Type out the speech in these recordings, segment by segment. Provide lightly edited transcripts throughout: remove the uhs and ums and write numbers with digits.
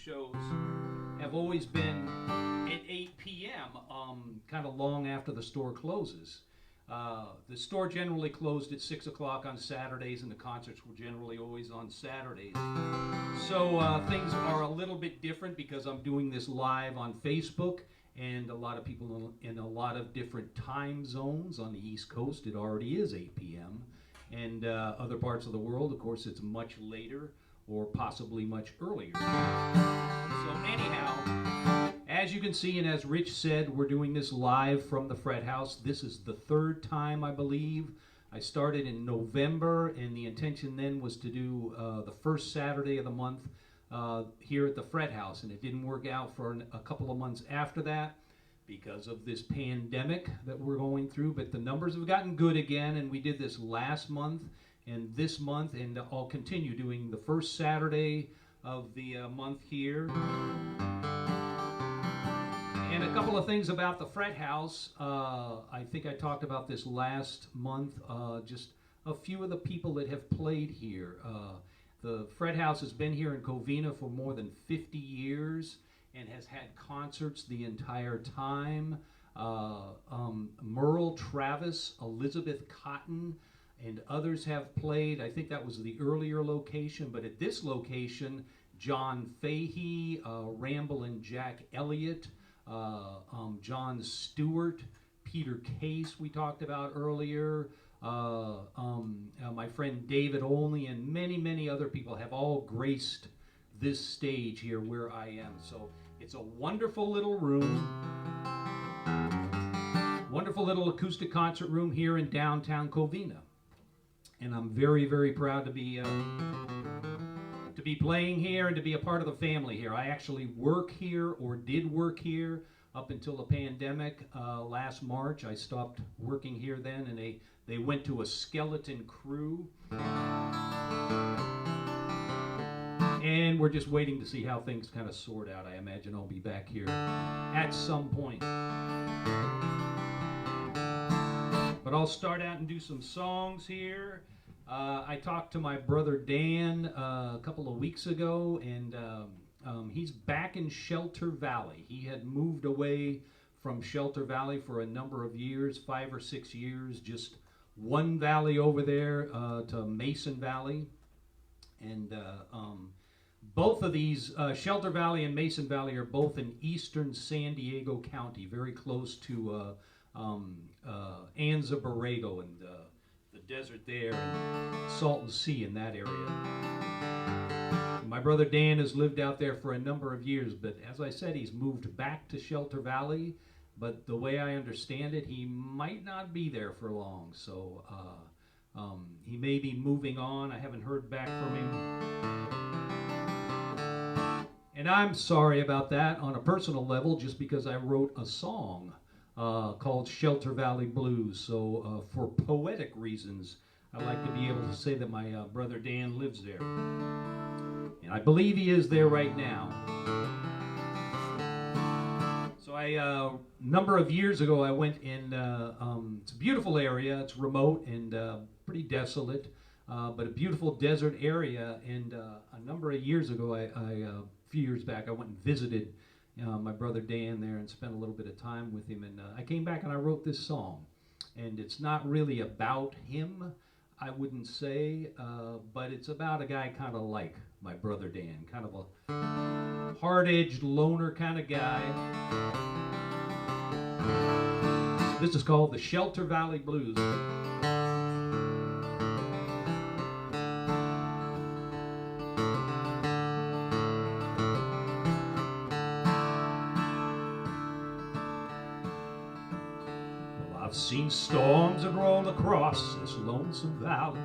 shows have always been at 8 p.m., kind of long after the store closes. The store generally closed at 6 o'clock on Saturdays, and the concerts were generally always on Saturdays. So things are a little bit different because I'm doing this live on Facebook, and a lot of people in a lot of different time zones. On the East Coast, it already is 8 p.m., and other parts of the world, of course, it's much later or possibly much earlier. So anyhow, as you can see, and as Rich said, we're doing this live from the FretHouse. This is the third time, I believe. I started in November, and the intention then was to do the first Saturday of the month here at the FretHouse, and it didn't work out for a couple of months after that because of this pandemic that we're going through. But the numbers have gotten good again, and we did this last month and this month, and I'll continue doing the first Saturday of the month here. And a couple of things about the FretHouse. I think I talked about this last month, just a few of the people that have played here. The FretHouse has been here in Covina for more than 50 years and has had concerts the entire time. Merle Travis, Elizabeth Cotton, and others have played. I think that was the earlier location, but at this location, John Fahey, Ramble and Jack Elliott, John Stewart, Peter Case we talked about earlier, my friend David Olney, and many, many other people have all graced this stage here where I am. So it's a wonderful little room, wonderful little acoustic concert room here in downtown Covina. And I'm very, very proud to be playing here and to be a part of the family here. I actually work here, or did work here, up until the pandemic last March. I stopped working here then, and they went to a skeleton crew. And we're just waiting to see how things kind of sort out. I imagine I'll be back here at some point. But I'll start out and do some songs here. I talked to my brother Dan a couple of weeks ago, and he's back in Shelter Valley. He had moved away from Shelter Valley for a number of years, 5 or 6 years, just one valley over there to Mason Valley. And both of these, Shelter Valley and Mason Valley, are both in eastern San Diego County, very close to Anza Borrego and the desert there, and Salton Sea in that area. My brother Dan has lived out there for a number of years, but as I said, he's moved back to Shelter Valley, but the way I understand it, he might not be there for long, so he may be moving on. I haven't heard back from him. And I'm sorry about that on a personal level, just because I wrote a song called Shelter Valley Blues. So for poetic reasons, I like to be able to say that my brother Dan lives there. And I believe he is there right now. So a number of years ago, I went in, it's a beautiful area. It's remote and pretty desolate, but a beautiful desert area. And a number of years ago, a few years back, I went and visited my brother Dan there and spent a little bit of time with him, and I came back and I wrote this song. And it's not really about him, I wouldn't say, but it's about a guy kind of like my brother Dan, kind of a hard-edged loner kind of guy. This is called the Shelter Valley Blues. I've seen storms that roll across this lonesome valley.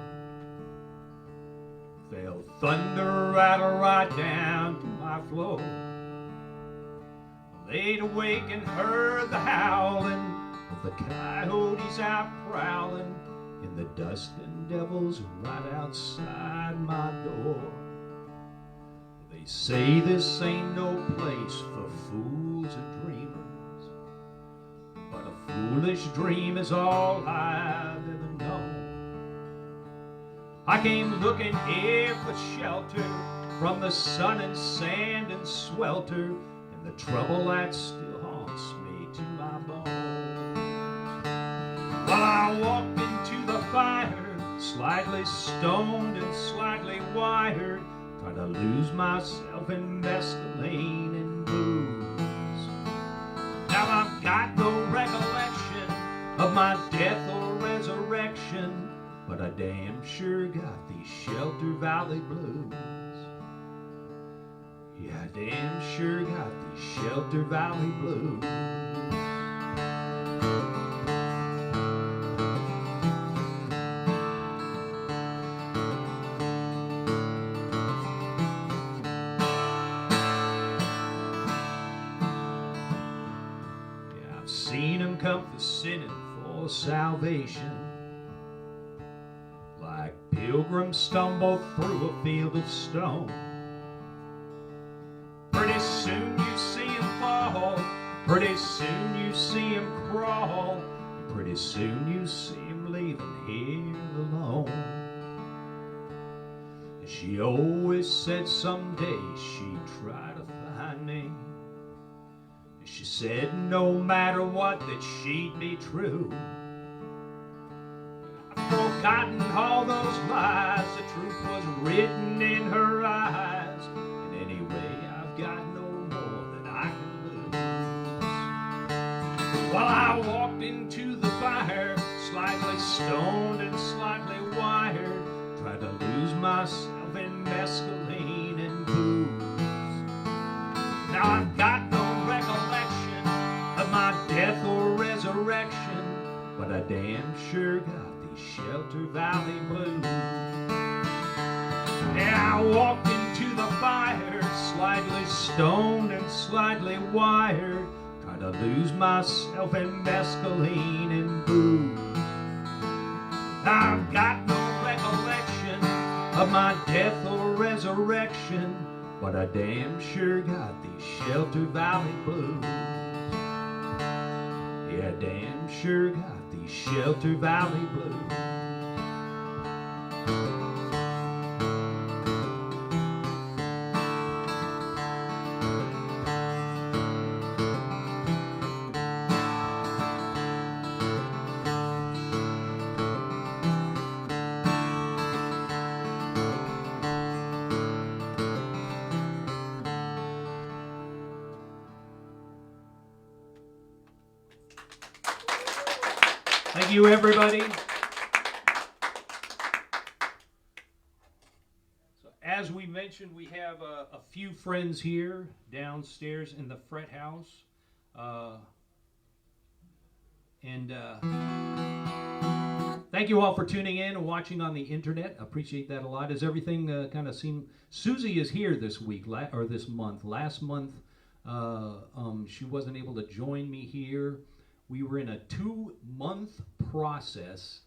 Felt thunder rattle right down to my floor. Laid awake and heard the howling of the coyotes out prowling in the dusting devils right outside my door. They say this ain't no place for fools and dreamers, but a foolish dream is all I've ever known. I came looking here for shelter from the sun and sand and sweat. swelter, and the trouble that still haunts me to my bones. While I walked into the fire, slightly stoned and slightly wired, trying to lose myself in mescaline and booze. Now I've got no recollection of my death or resurrection, but I damn sure got these Shelter Valley blues. Yeah, I damn sure got these Shelter Valley blues. Yeah, I've seen them come for sinning for salvation, like pilgrims stumble through a field of stone. Pretty soon you see him fall, pretty soon you see him crawl, and pretty soon you see him leaving here alone. And she always said someday she'd try to find me. And she said no matter what that she'd be true. I've forgotten all those lies, the truth was written in her eyes. And anyway, I've got no more that I can lose. While I walked into the fire, slightly stoned and slightly wired, tried to lose myself in mescaline and booze. Now I've got no recollection of my death or resurrection, but I damn sure got these Shelter Valley blues. Yeah, I walked into the fire, slightly stoned and slightly wired, trying to lose myself in mescaline and booze. I've got no recollection of my death or resurrection, but I damn sure got these Shelter Valley blues. Yeah, damn sure got these Shelter Valley blues. Thank you, everybody. So, as we mentioned, we have a few friends here downstairs in the FretHouse. Thank you all for tuning in and watching on the internet. I appreciate that a lot. As everything kind of seemed, Susie is here this week, or this month. Last month, she wasn't able to join me here. We were in a 2-month process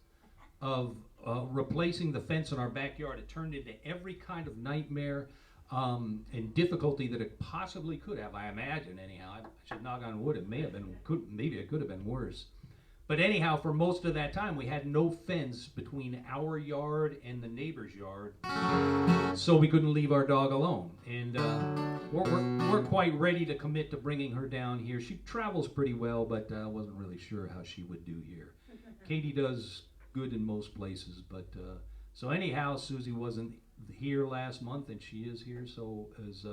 of replacing the fence in our backyard. It turned into every kind of nightmare and difficulty that it possibly could have, I imagine, anyhow. I should knock on wood. It may have been, maybe it could have been worse. But anyhow, for most of that time, we had no fence between our yard and the neighbor's yard, so we couldn't leave our dog alone. And we're quite ready to commit to bringing her down here. She travels pretty well, but I wasn't really sure how she would do here. Katie does good in most places, but so anyhow, Susie wasn't here last month, and she is here. So as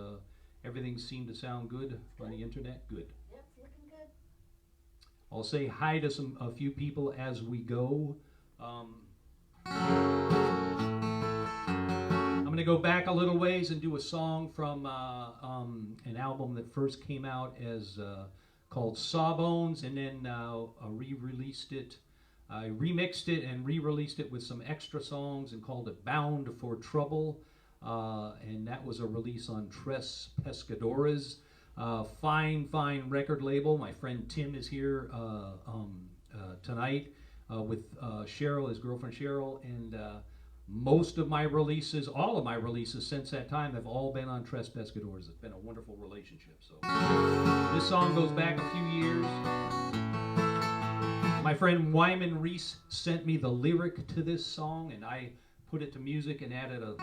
everything seemed to sound good on the internet, good. I'll say hi to a few people as we go. I'm going to go back a little ways and do a song from an album that first came out as called Sawbones, and then I re-released it. I remixed it and re-released it with some extra songs and called it Bound for Trouble, and that was a release on Tres Pescadores. Fine record label. My friend Tim is here tonight with Cheryl, his girlfriend Cheryl, and most of my releases, all of my releases since that time have all been on Tres Pescadores. It's been a wonderful relationship. So this song goes back a few years. My friend Wyman Reese sent me the lyric to this song, and I put it to music and added a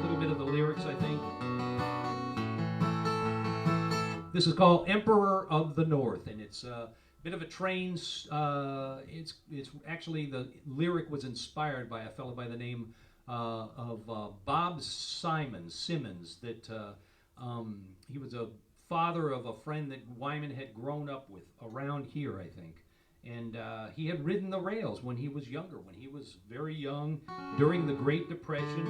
little bit of the lyrics, I think. This is called Emperor of the North, and it's a bit of a train. It's actually, the lyric was inspired by a fellow by the name of Bob Simmons. That he was a father of a friend that Wyman had grown up with around here, I think. And he had ridden the rails when he was younger, when he was very young, during the Great Depression.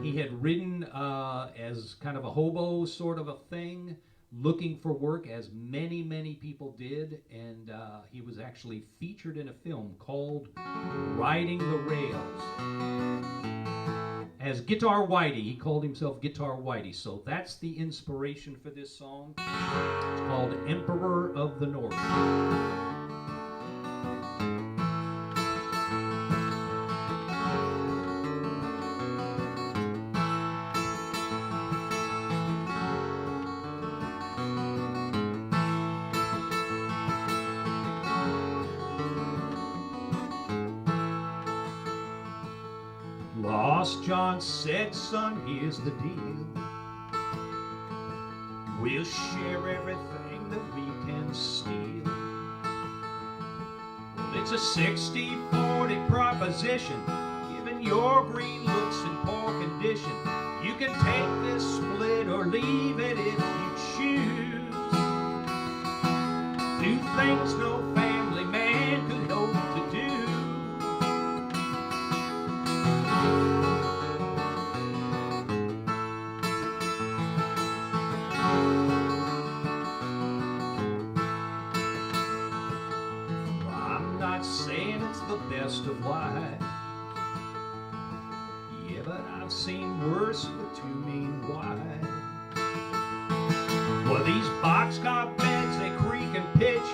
He had ridden as kind of a hobo sort of a thing, looking for work, as many, many people did. And he was actually featured in a film called Riding the Rails as Guitar Whitey. He called himself Guitar Whitey. So that's the inspiration for this song. It's called Emperor of the North. Lost John said, son, here's the deal. We'll share everything that we can steal. Well, it's a 60-40 proposition. Given your green looks and poor condition, you can take this split or leave it if you choose. Do things no family man could hope to do. Saying it's the best of life, yeah, but I've seen worse with two mean wide. Well, these boxcar beds, they creak and pitch.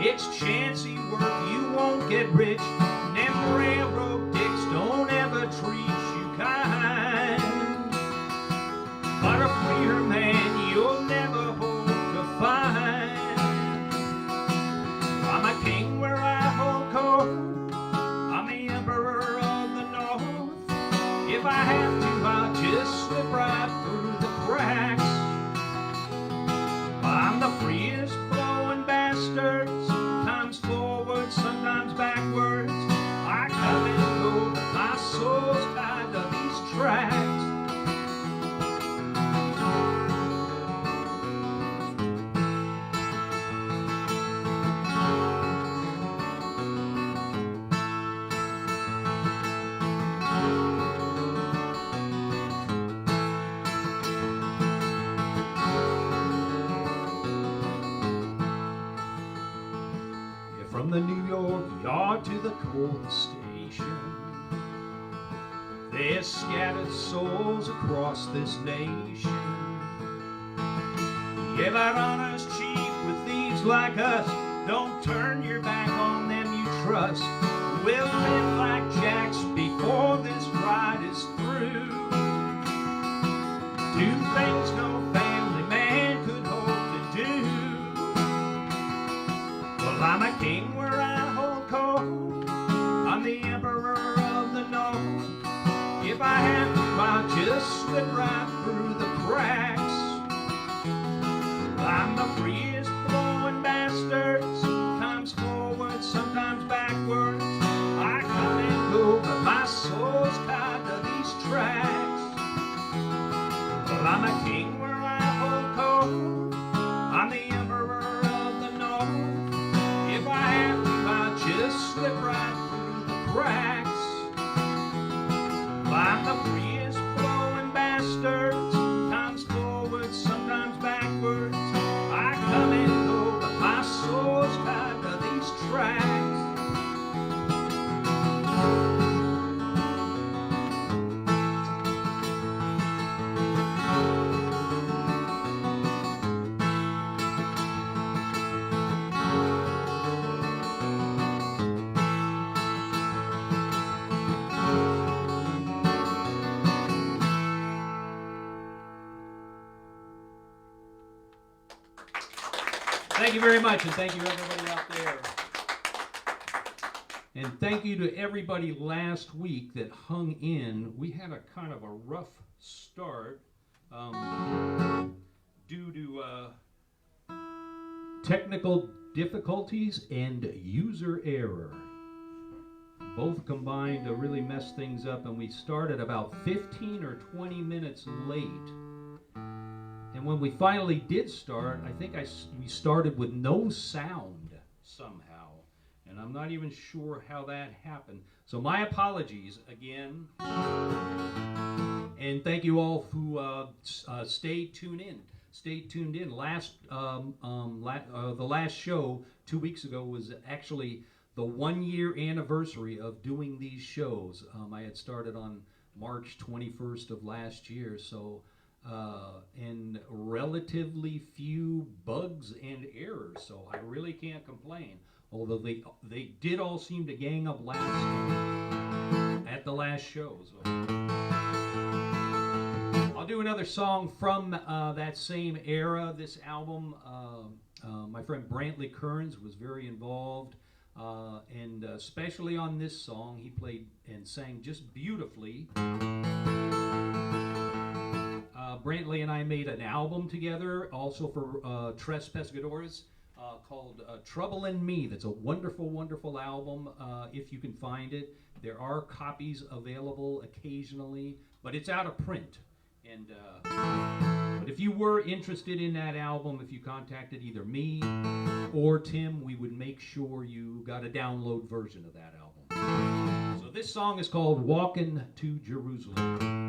It's chancy work, you won't get rich. And them railroad dicks don't ever treat you kind. But a freer man you'll never hope to find. I'm a king where I hold court. I'm the emperor of the north. If I have to, I'll just slip right through the cracks. I'm the freest blowing bastard. Sometimes forward, sometimes backwards. I come and go, but my soul's tied to these tracks. From the New York yard to the coal station, there's scattered souls across this nation. Yeah, but honor's cheap with thieves like us. Don't turn your back on them you trust. We'll live like jacks before this ride is through. Do things no family man could hope to do. Well, I'm a king where I hold court. I'm the emperor of the north. If I have to, I'll just slip right through the cracks. I'm the freest blowing bastard. Sometimes forward, sometimes backwards. I come and go, but my soul's tied to these tracks. Well, I'm a king where I hold court. I'm the emperor of the north. If I have to, I'll just slip right through the cracks. I'm the freest blowing bastard. Sometimes forward, sometimes backwards. I come and go, but my soul's tied to these tracks. Thank you very much, and thank you everybody out there. And thank you to everybody last week that hung in. We had a kind of a rough start due to Technical difficulties and user error both combined to really mess things up, and we started about 15 or 20 minutes late. And when we finally did start, I think we started with no sound somehow, and I'm not even sure how that happened. So my apologies again, and thank you all who stayed tuned in. The last show 2 weeks ago was actually the 1 year anniversary of doing these shows. I had started on March 21st of last year, so and relatively few bugs and errors, so I really can't complain. Although they did all seem to gang up at the last show. So I'll do another song from that same era. This album, my friend Brantley Kearns was very involved, and especially on this song, he played and sang just beautifully. Brantley and I made an album together, also for Tres Pescadores, called Trouble in Me. That's a wonderful, wonderful album, if you can find it. There are copies available occasionally, but it's out of print. And but if you were interested in that album, if you contacted either me or Tim, we would make sure you got a download version of that album. So this song is called Walkin' to Jerusalem.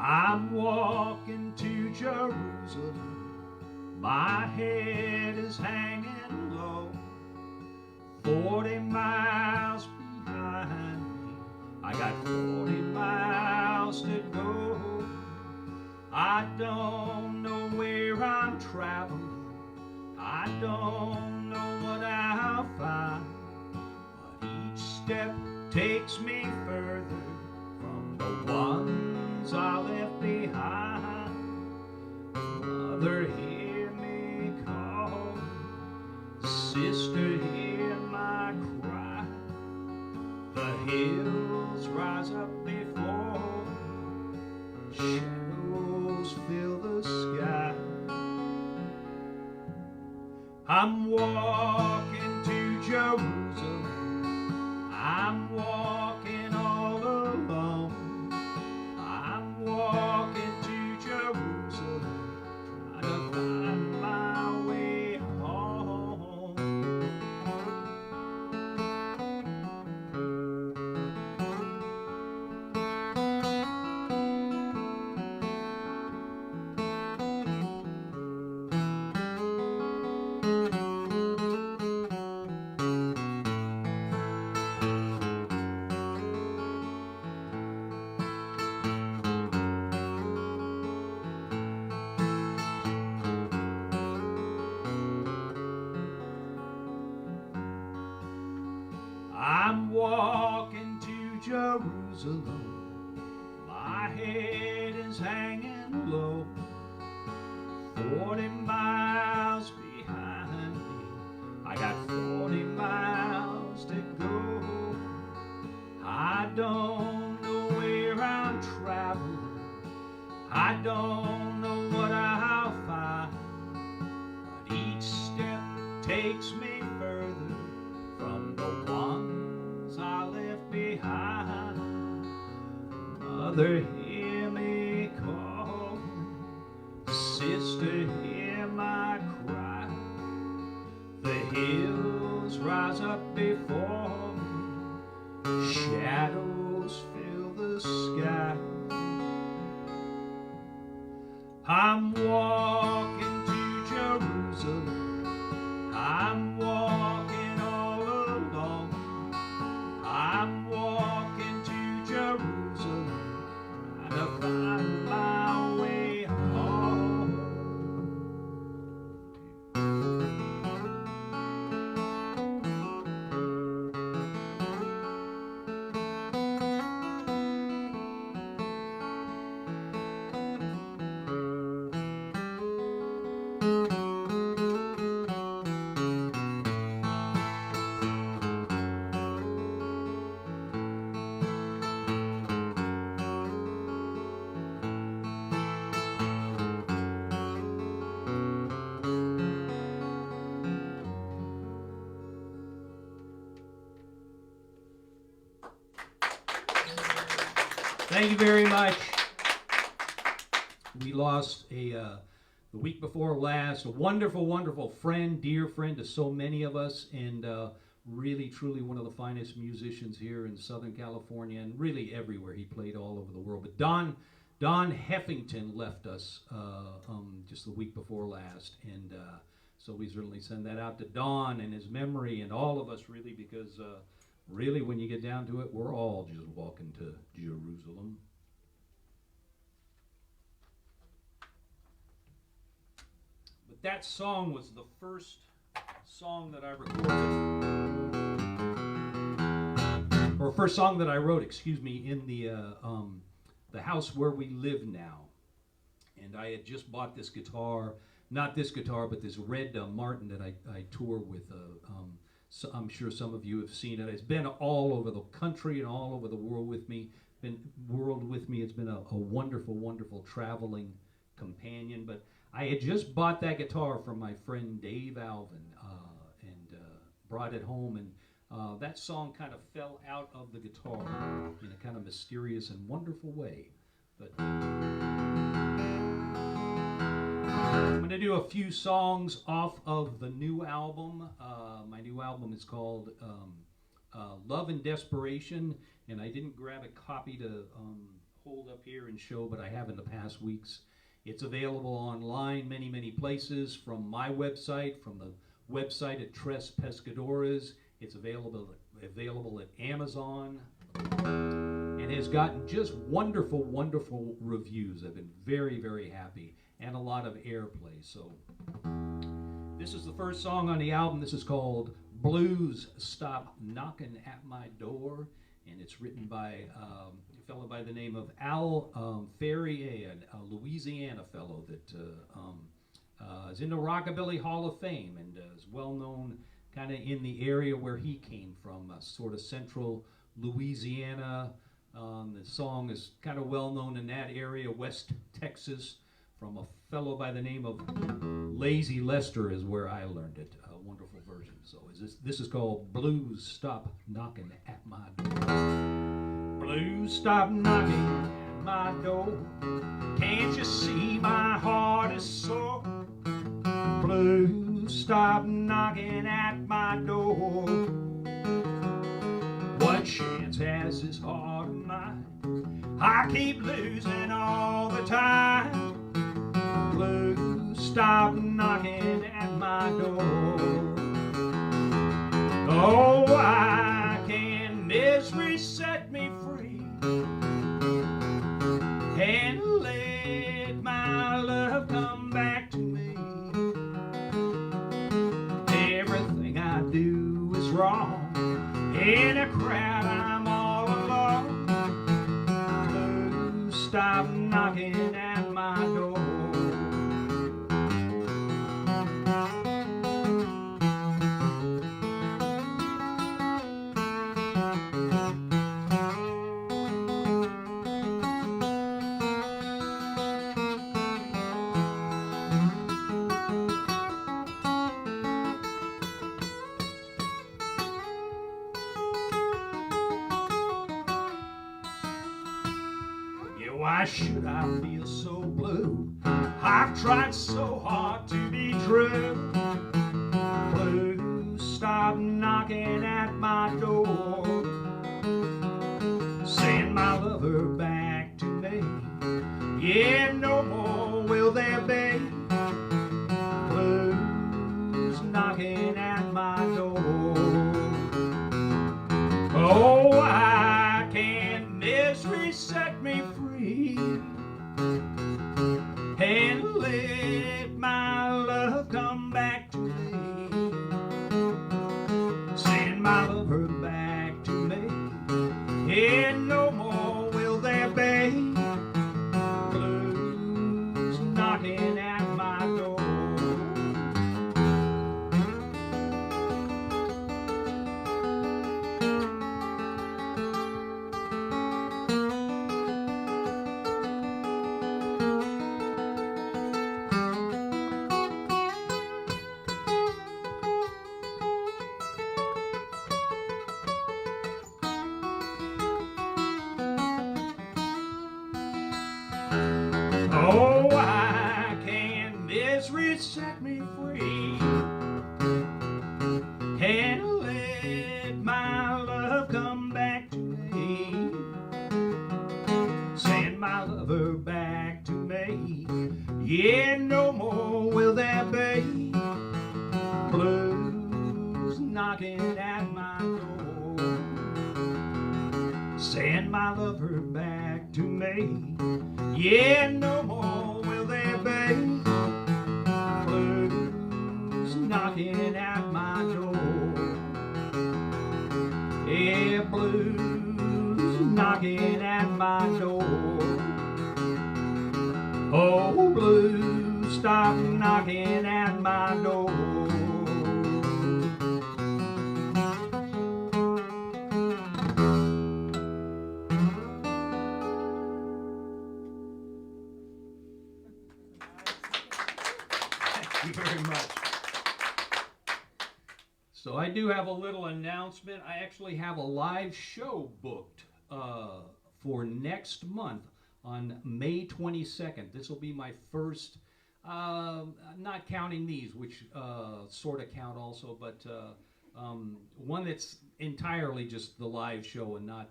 I'm walking to Jerusalem, my head is hanging low, 40 miles behind me, I got 40 miles to go. I don't know where I'm traveling, I don't know what I'll find, but each step takes me further from the ones I left behind. Mother, hear me call, sister, hear my cry. The hills rise up before me, shadows fill the sky. I'm walking to Jerusalem, I'm walking all alone. I'm walking to Jerusalem, trying to find my way home. I'm walking to Jerusalem, my head is hanging low, 40 miles behind me, I got 40 miles to go. I don't know where I'm traveling, I don't know what I'll find, but each step takes me further from the ones I left behind. Mother, hear me call, sister, hear my cry. The hills rise up before me, shadows fill the sky. I'm walking to Jerusalem, I'm walking all alone. I'm walking to Jerusalem, Thank you very much. We lost the week before last, a wonderful, wonderful friend, dear friend to so many of us, and really, truly one of the finest musicians here in Southern California, and really everywhere. He played all over the world. But Don Heffington left us just the week before last, and so we certainly send that out to Don and his memory and all of us, really, because really, when you get down to it, we're all just walking to Jerusalem. But that song was the first song that I recorded, or first song that I wrote, in the house where we live now. And I had just bought this guitar, not this guitar, but this red Martin that I tour with. So I'm sure some of you have seen it. It's been all over the country and all over the world with me. It's been a wonderful, wonderful traveling companion. But I had just bought that guitar from my friend Dave Alvin and brought it home. And that song kind of fell out of the guitar in a kind of mysterious and wonderful way. But I'm going to do a few songs off of the new album. My new album is called Love and Desperation, and I didn't grab a copy to hold up here and show, but I have in the past weeks. It's available online many, many places, from my website, from the website at Tres Pescadores. It's available at Amazon, and has gotten just wonderful, wonderful reviews. I've been very, very happy, and a lot of airplay. So this is the first song on the album. This is called Blues Stop Knocking at My Door, and it's written by a fellow by the name of Al Ferrier, a Louisiana fellow that is in the Rockabilly Hall of Fame and is well known kind of in the area where he came from, sort of central Louisiana. The song is kind of well known in that area, West Texas, from a fellow by the name of Lazy Lester is where I learned it. A wonderful version. So this is called Blues Stop Knocking at My Door. Blues stop knocking at my door. Can't you see my heart is sore? Blues stop knocking at my door. What chance has this heart of mine? I keep losing all the time. Blues stop knocking at my door. Oh, why can misery set me free and let my love come back to me? Everything I do is wrong. In a crowd I'm all alone. Blues stop knocking at my door. Why should I feel so blue? I've tried so hard to be true. Blues stop knocking at my door. Send my lover back to me. Yeah, no more will there be blues knocking at my door. Oh, why can't misery set me free and let my love come back to me? Send my lover back to me, and no more will there be blues Yeah, no more will there be blues knocking at my door. Yeah, blues knocking at my door. Oh, blues, stop knocking at my door. Thank you very much. So I do have a little announcement. I actually have a live show booked for next month on May 22nd. This will be my first, not counting these, which sort of count also, but one that's entirely just the live show and not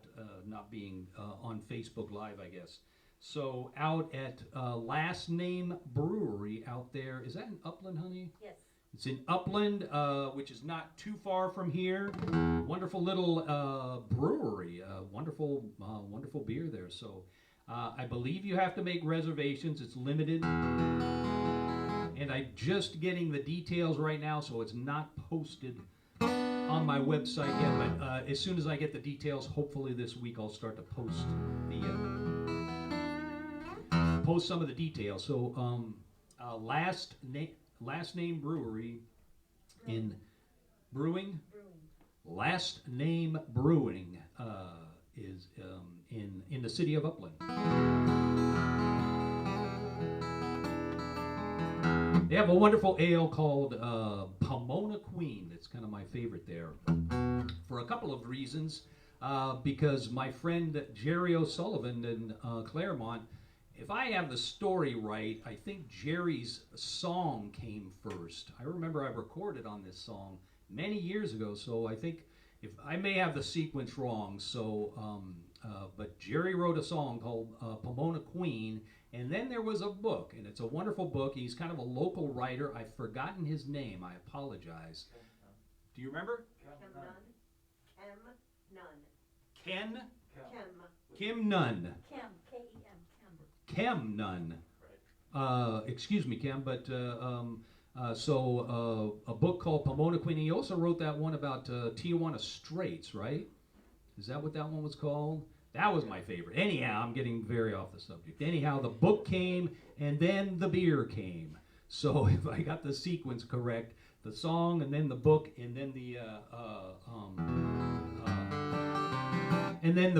being on Facebook Live, I guess. So out at Last Name Brewery out there, is that in Upland, honey? Yes. It's in Upland, which is not too far from here. Wonderful little brewery, wonderful beer there. So I believe you have to make reservations. It's limited. And I'm just getting the details right now, so it's not posted on my website yet. But as soon as I get the details, hopefully this week I'll start to post some of the details. So Last Name Brewery in Brewing. Last Name Brewing is in the city of Upland. They have a wonderful ale called Pomona Queen. That's kind of my favorite there for a couple of reasons. Because my friend Jerry O'Sullivan in Claremont, if I have the story right, I think Jerry's song came first. I remember I recorded on this song many years ago, so I think if I may have the sequence wrong. So, but Jerry wrote a song called Pomona Queen, and then there was a book, and it's a wonderful book. He's kind of a local writer. I've forgotten his name. I apologize. Do you remember? Kem Nunn. Kim Nunn. Kem, K-E-M, Kem. Kem Nunn. Excuse me, Kem, but so a book called Pomona Queen. He also wrote that one about Tijuana Straits, right? Is that what that one was called? That was my favorite. Anyhow, I'm getting very off the subject. Anyhow, the book came, and then the beer came. So if I got the sequence correct, the song, and then the book, and then the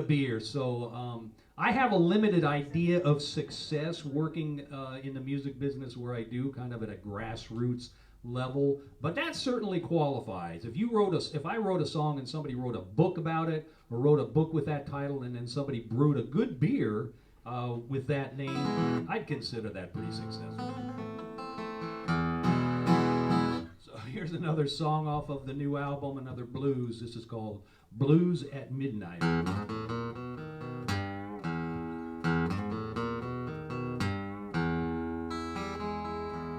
beer. So I have a limited idea of success working in the music business where I do, kind of at a grassroots level, but that certainly qualifies. If I wrote a song and somebody wrote a book about it, or wrote a book with that title, and then somebody brewed a good beer with that name, I'd consider that pretty successful. So here's another song off of the new album, another blues. This is called Blues at Midnight.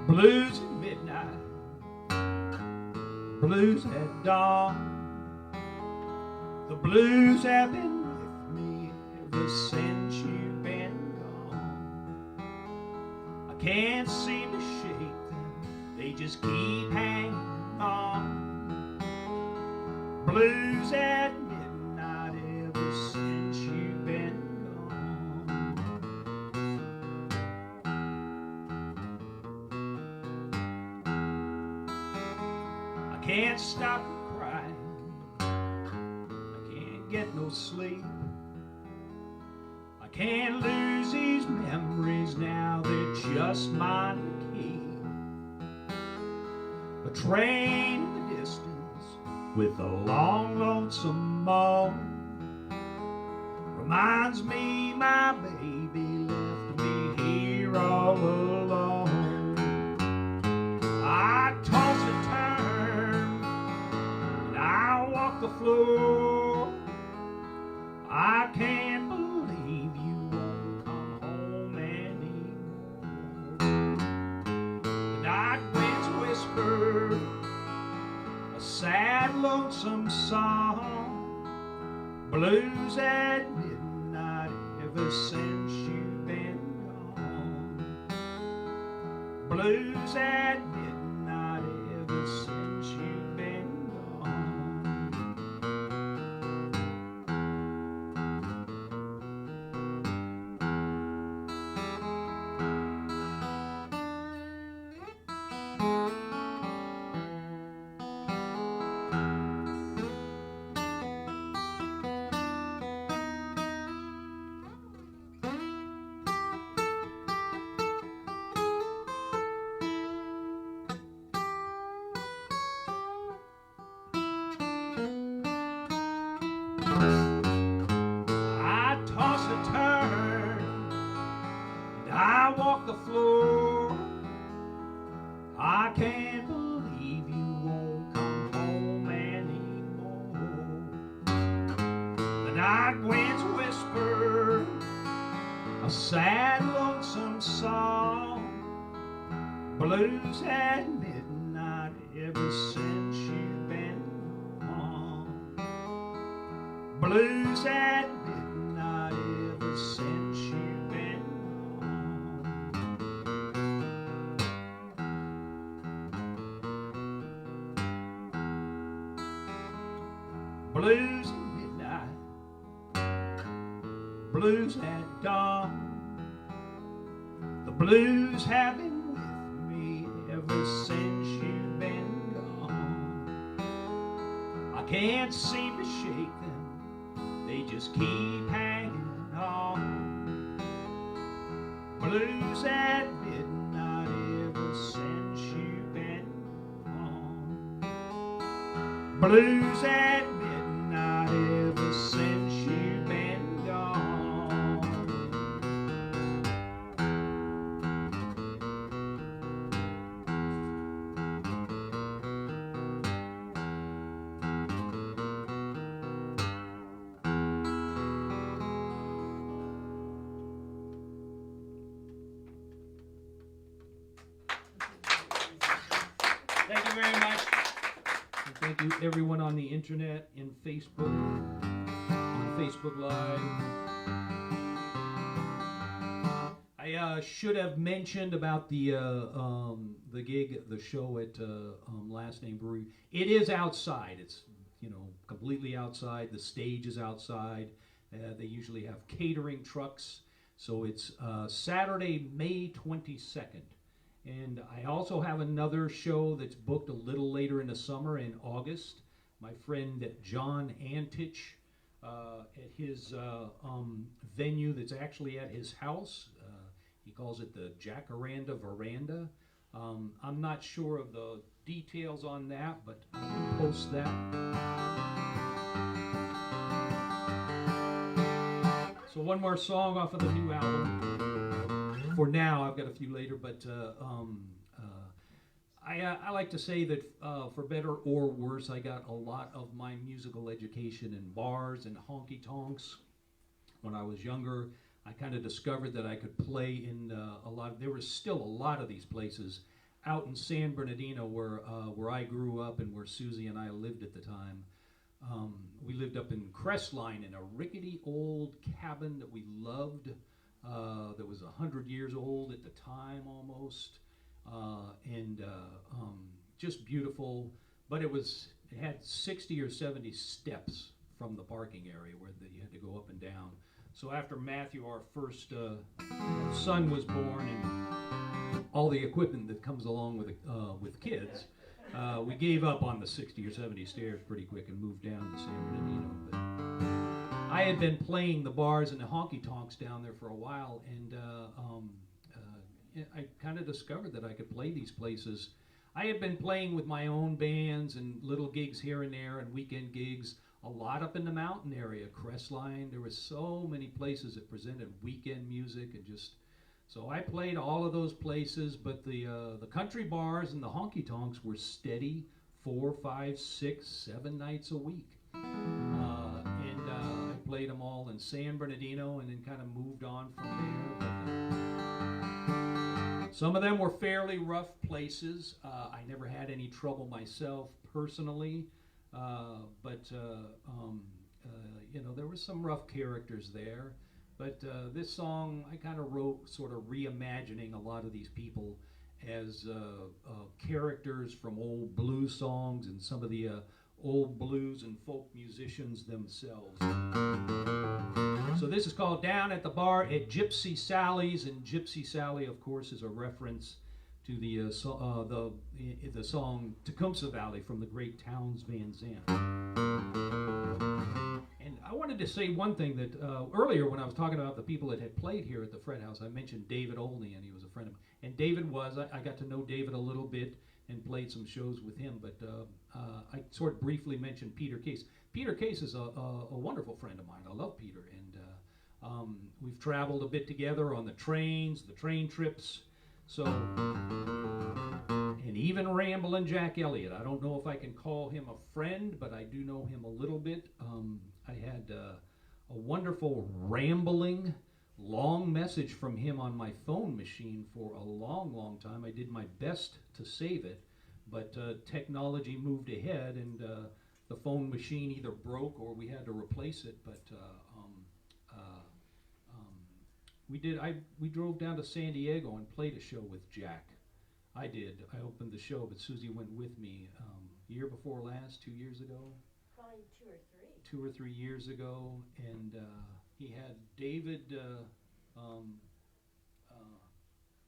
Blues at midnight, blues at dawn. The blues have been with me ever since you've been gone. I can't seem to shake them, they just keep hanging on. Blues at midnight ever since you've been gone. I can't stop crying, I can't get no sleep. I can't lose these memories now, they're just mine to keep. A train in the distance with a long, lonesome moan reminds me my baby left me here all alone. I toss and turn and I walk the floor. I can't believe you won't come home anymore. The night winds whisper a sad, lonesome song. Blues at midnight ever since you Blues at midnight ever since you've been gone. I toss and turn, and I walk the floor. I can't believe you won't come home anymore. The night winds whisper a sad, lonesome song. Blues at midnight ever since you've been gone. Blues at midnight ever since you've been gone. Blues at midnight, blues at dawn. The blues have been with me ever since you've been gone. I can't seem to shake them, they just keep hanging on. Blues at midnight ever since you've been gone. Blues at midnight ever since you've been gone. Thank you very much. And thank you everyone on the internet and Facebook, on Facebook Live. I should have mentioned about the gig, the show at Last Name Brewery. It is outside. It's completely outside. The stage is outside. They usually have catering trucks. So it's Saturday, May 22nd. And I also have another show that's booked a little later in the summer in August. My friend John Antich at his venue that's actually at his house. He calls it the Jacaranda Veranda. I'm not sure of the details on that, but I will post that. So one more song off of the new album. For now, I've got a few later, but I like to say that for better or worse, I got a lot of my musical education in bars and honky-tonks. When I was younger, I kind of discovered that I could play in there was still a lot of these places out in San Bernardino where I grew up and where Susie and I lived at the time. We lived up in Crestline in a rickety old cabin that we loved. That was 100 years old at the time almost, and just beautiful. But it had 60 or 70 steps from the parking area where you had to go up and down. So after Matthew, our first son, was born, and all the equipment that comes along with kids, we gave up on the 60 or 70 stairs pretty quick and moved down to San Bernardino. But I had been playing the bars and the honky-tonks down there for a while, and I kind of discovered that I could play these places. I had been playing with my own bands and little gigs here and there and weekend gigs, a lot up in the mountain area, Crestline. There were so many places that presented weekend music, and so I played all of those places, but the country bars and the honky-tonks were steady 4, 5, 6, 7 nights a week. And I played them all in San Bernardino and then kind of moved on from there. But, some of them were fairly rough places. I never had any trouble myself personally, but there were some rough characters there. But this song I kind of wrote sort of reimagining a lot of these people as characters from old blues songs and some of the old blues and folk musicians themselves. So this is called Down at the Bar at Gypsy Sally's, and Gypsy Sally, of course, is a reference to the song Tecumseh Valley from the great Townes Van Zandt. And I wanted to say one thing that earlier when I was talking about the people that had played here at the FretHouse, I mentioned David Olney, and he was a friend of mine. And David I got to know David a little bit and played some shows with him, but I sort of briefly mentioned Peter Case. Peter Case is a wonderful friend of mine. I love Peter, and we've traveled a bit together on the train trips. So, and even Ramblin' Jack Elliott. I don't know if I can call him a friend, but I do know him a little bit. I had a wonderful rambling, long message from him on my phone machine for a long, long time. I did my best to save it, but technology moved ahead, and the phone machine either broke or we had to replace it. But we drove down to San Diego and played a show with Jack. I did. I opened the show, but Susie went with me year before last, 2 years ago. Probably 2 or 3. 2 or 3 years ago, and he had David,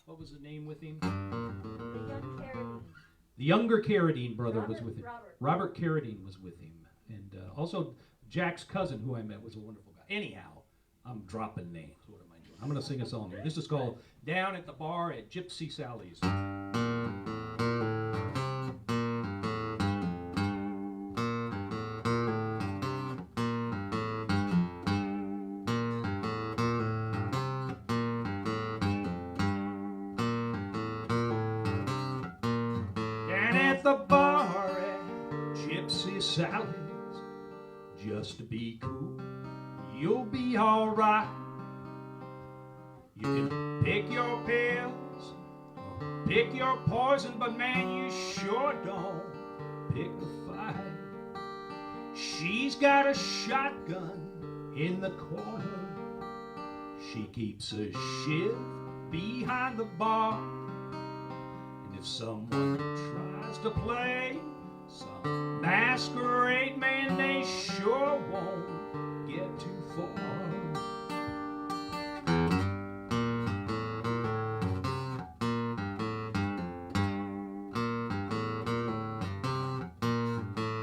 what was the name with him? The young Carradine. The younger Carradine brother was with him. Robert. Robert Carradine was with him. And also Jack's cousin, who I met, was a wonderful guy. Anyhow, I'm dropping names. What am I doing? I'm going to sing a song here. This is called Down at the Bar at Gypsy Sally's. The bar at Gypsy Sally's, just to be cool, you'll be alright. You can pick your pills, pick your poison, but man, you sure don't pick a fight. She's got a shotgun in the corner, she keeps a shiv behind the bar. If someone tries to play some masquerade, man, they sure won't get too far.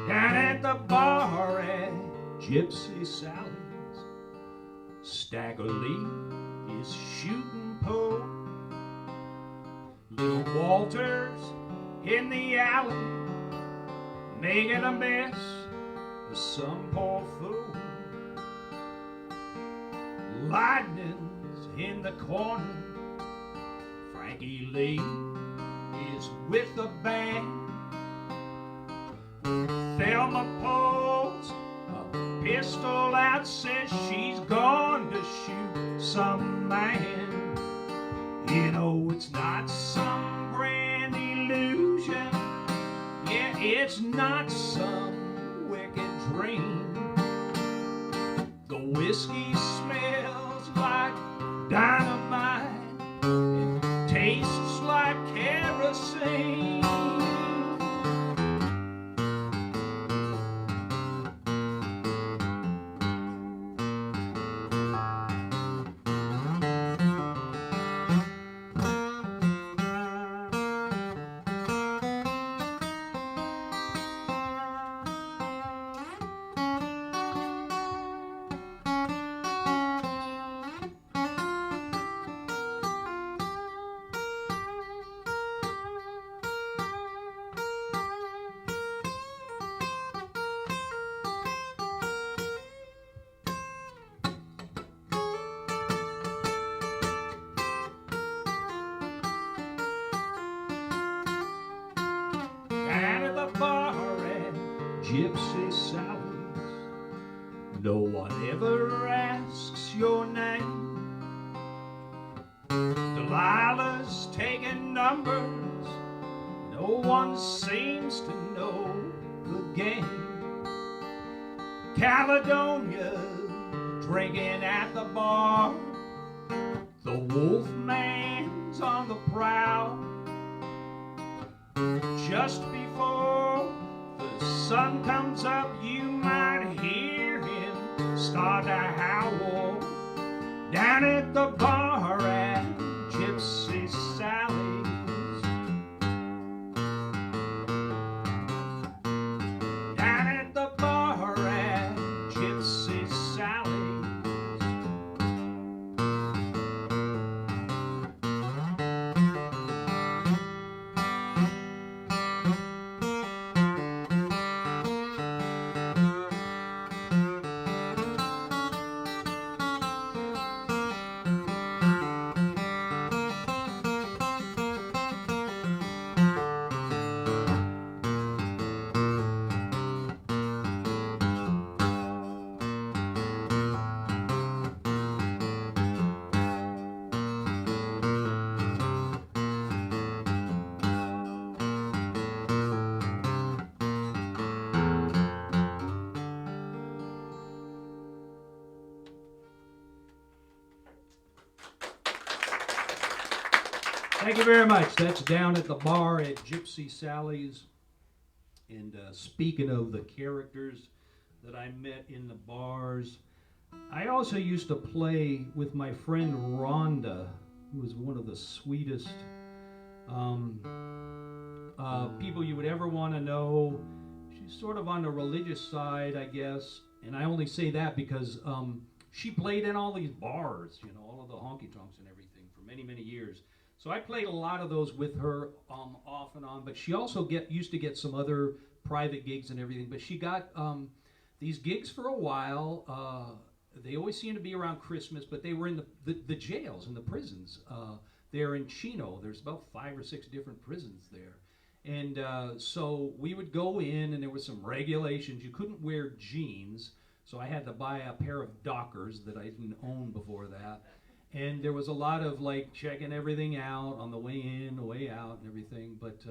Down at the bar at Gypsy Sally's, Stagger Lee is shooting poke. Little Walter's in the alley, making a mess of some poor fool. Lightning's in the corner, Frankie Lee is with the band. Thelma pulls a pistol out, says she's going to shoot some man. You know it's not some grand illusion, yeah, it's not some wicked dream. The whiskey smells like dynamite and tastes like kerosene. Down at the bar at Gypsy Sally's, no one ever asks your name. Delilah's taking numbers, no one seems to know the game. Caledonia's drinking at the bar, the wolf man's on the prowl. Just before the sun comes up, you might hear him start to howl down at the bar at Gypsy Sally's. Down at the bar at Gypsy Sally's. Thank you very much. That's Down at the Bar at Gypsy Sally's. And speaking of the characters that I met in the bars, I also used to play with my friend Rhonda, who was one of the sweetest people you would ever want to know. She's sort of on the religious side, I guess. And I only say that because she played in all these bars, you know, all of the honky-tonks and everything for many, many years. So I played a lot of those with her off and on, but she also used to get some other private gigs and everything. But she got these gigs for a while. They always seemed to be around Christmas, but they were in the jails and the prisons. There in Chino, there's about 5 or 6 different prisons there. And so we would go in, and there were some regulations. You couldn't wear jeans, so I had to buy a pair of Dockers that I didn't own before that. And there was a lot of like checking everything out on the way in, the way out, and everything. But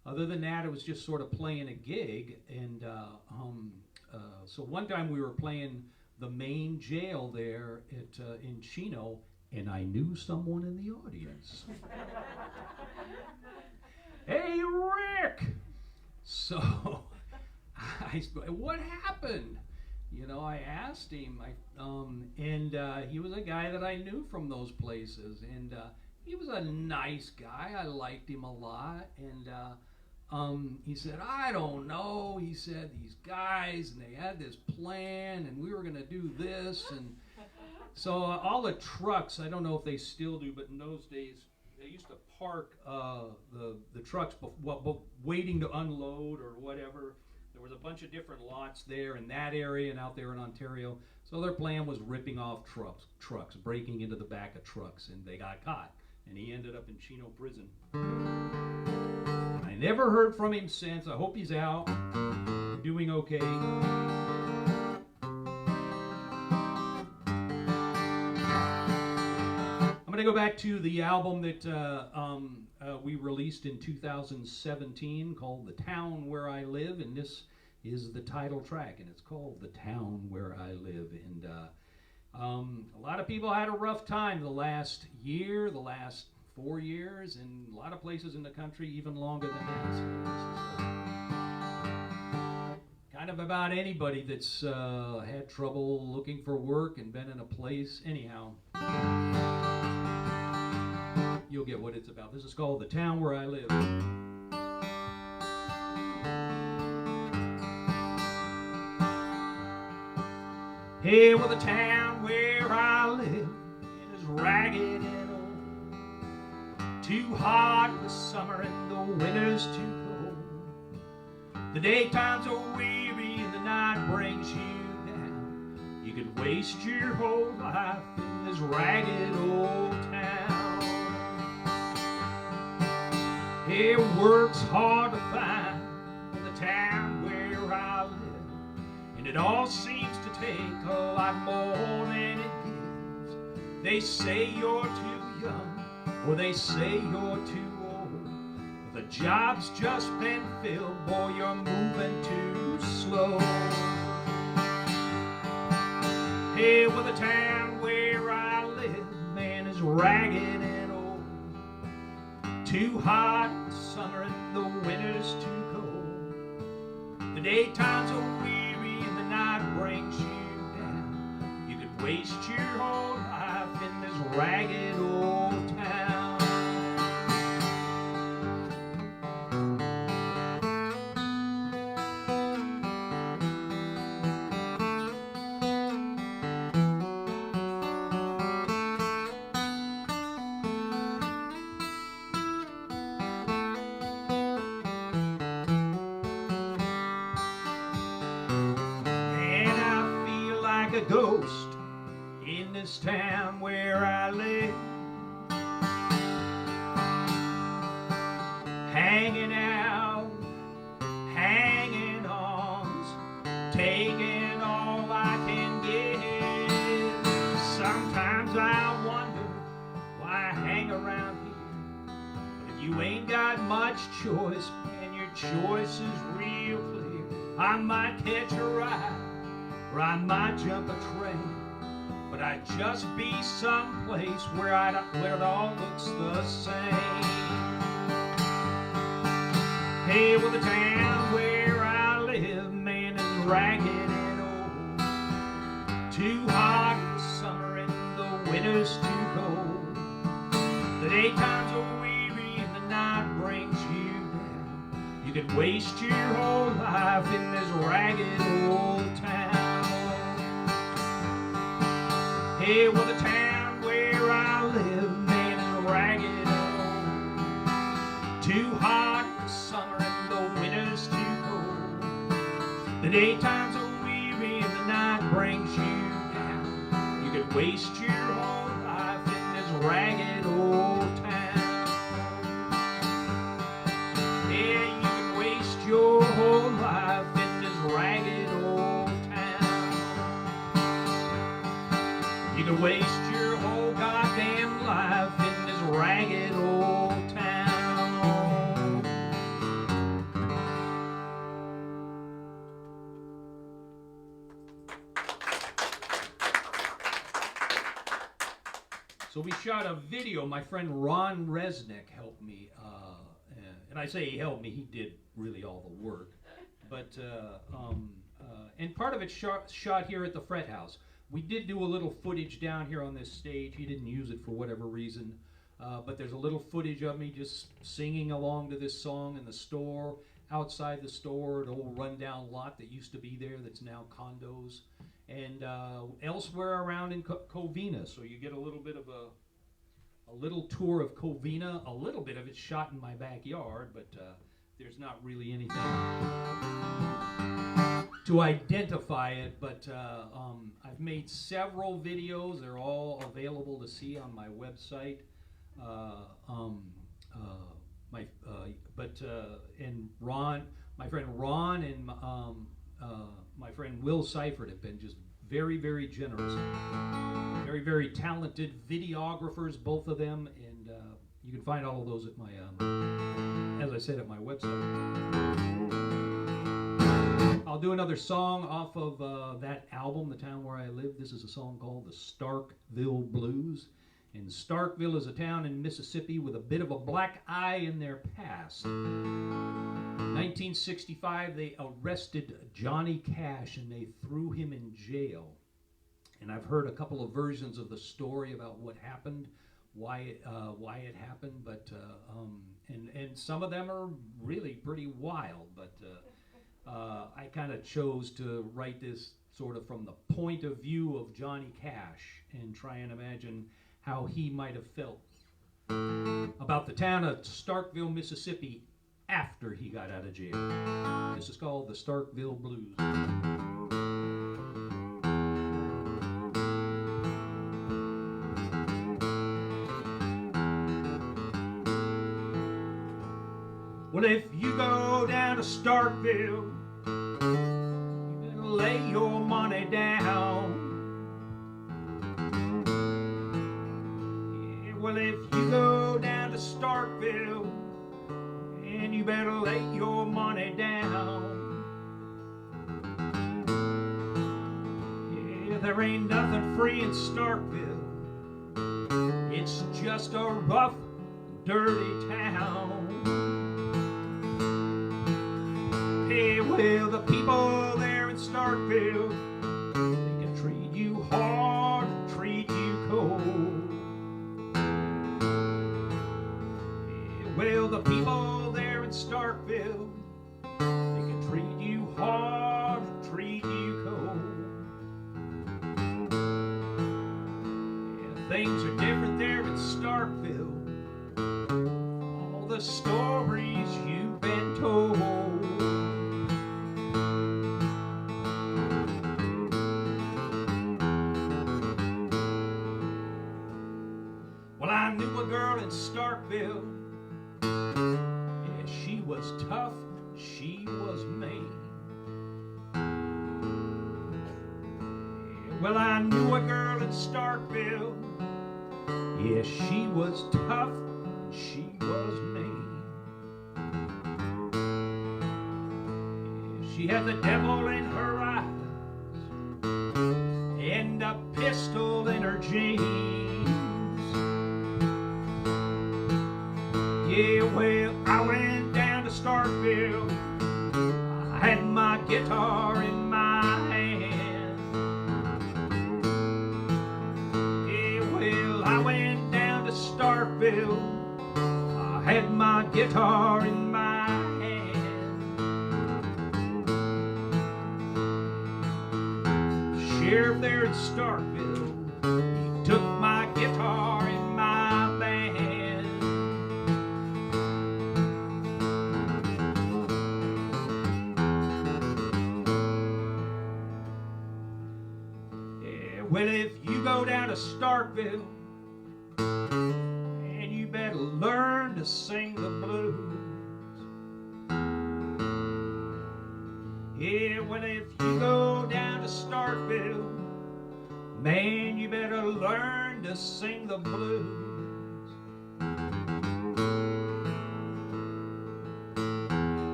other than that, it was just sort of playing a gig. And so one time we were playing the main jail there in Chino, and I knew someone in the audience. Hey, Rick! So what happened? You know, I asked him, and he was a guy that I knew from those places, and he was a nice guy. I liked him a lot, and he said, I don't know. He said, these guys, and they had this plan, and we were going to do this, and so all the trucks, I don't know if they still do, but in those days, they used to park the trucks waiting to unload or whatever. There was a bunch of different lots there in that area and out there in Ontario. So their plan was ripping off trucks, breaking into the back of trucks, and they got caught. And he ended up in Chino prison. I never heard from him since. I hope he's out, doing okay. I'm going to go back to the album that we released in 2017 called The Town Where I Live, and this is the title track, and it's called The Town Where I Live. And a lot of people had a rough time the last year, the last 4 years, and a lot of places in the country even longer than that. So this is kind of about anybody that's had trouble looking for work and been in a place. Anyhow, you'll get what it's about. This is called The Town Where I Live. Hey, well, the town where I live is ragged and old, too hot in the summer and the winter's too cold. The daytimes are weary and the night brings you down. You could waste your whole life in this ragged old town. It works hard to find in the town where I live, and it all seems to take a lot more than it gives. They say you're too young, or they say you're too old, but the job's just been filled, boy, you're moving too slow. Hey, well, the town where I live, man, is ragged and old, too hot in summer and and the winter's too cold. The daytime's a weary and the night brings you down. You could waste your whole life in this ragged old town. A ghost in this town where I live, hanging out, hanging on, taking all I can get. Sometimes I wonder why I hang around here, but if you ain't got much choice and your choice is real clear, I might catch a ride or I might jump a train, but I'd just be someplace where it all looks the same. Hey, well, the town where I live, man, is ragged and old. Too hot in summer and the winter's too cold. The daytime's a weary and the night brings you down. You could waste your whole life in this ragged old town. Hey, well, the town where I live, man, is ragged and old. Too hot in summer and the winter's too cold. The daytime's a weary and the night brings you down. You could waste your whole life in this ragged old town. Yeah, you could waste your whole life in this ragged old town. You could waste your whole goddamn life in this ragged old town. So we shot a video. My friend Ron Resnick helped me, and I say he helped me, he did really all the work. But and part of it shot here at the FretHouse. We did do a little footage down here on this stage. He didn't use it for whatever reason, but there's a little footage of me just singing along to this song in the store, outside the store, an old rundown lot that used to be there that's now condos, and elsewhere around in Covina. So you get a little bit of a little tour of Covina. A little bit of it's shot in my backyard, but there's not really anything to identify it, but I've made several videos. They're all available to see on my website. And Ron, my friend Ron, and my friend Will Seifert have been just very, very generous. Very, very talented videographers, both of them, and you can find all of those at my, as I said, at my website. I'll do another song off of that album, The Town Where I Live. This is a song called the Starkville Blues. And Starkville is a town in Mississippi with a bit of a black eye in their past. 1965, they arrested Johnny Cash and they threw him in jail. And I've heard a couple of versions of the story about what happened, why it happened, but and some of them are really pretty wild, but I kind of chose to write this sort of from the point of view of Johnny Cash and try and imagine how he might have felt about the town of Starkville, Mississippi after he got out of jail. This is called the Starkville Blues. Well, if you go down to Starkville, you better lay your money down. Yeah, well, if you go down to Starkville, and you better lay your money down. Yeah, there ain't nothing free in Starkville. It's just a rough, dirty town. people there in Starkville, they can treat you hard and treat you cold. Yeah, well, the people there in Starkville, they can treat you hard and treat you cold. Yeah, things are different there in Starkville. All the stories you've been told. Well, I knew a girl in Starkville. Yeah, she was tough, she was mean. Yeah, well, I knew a girl in Starkville. Yeah, she was tough, she was mean. Yeah, she had the devil in her eyes and a pistol in her jeans. Yeah, well, I went down to Starkville. I had my guitar in my hand. Yeah, well, I went down to Starkville. I had my guitar in my hand. Sheriff there in Starkville, he took my guitar in my band. Well, if you go down to Starkville, and you better learn to sing the blues. Yeah, well, if you go down to Starkville, man, you better learn to sing the blues.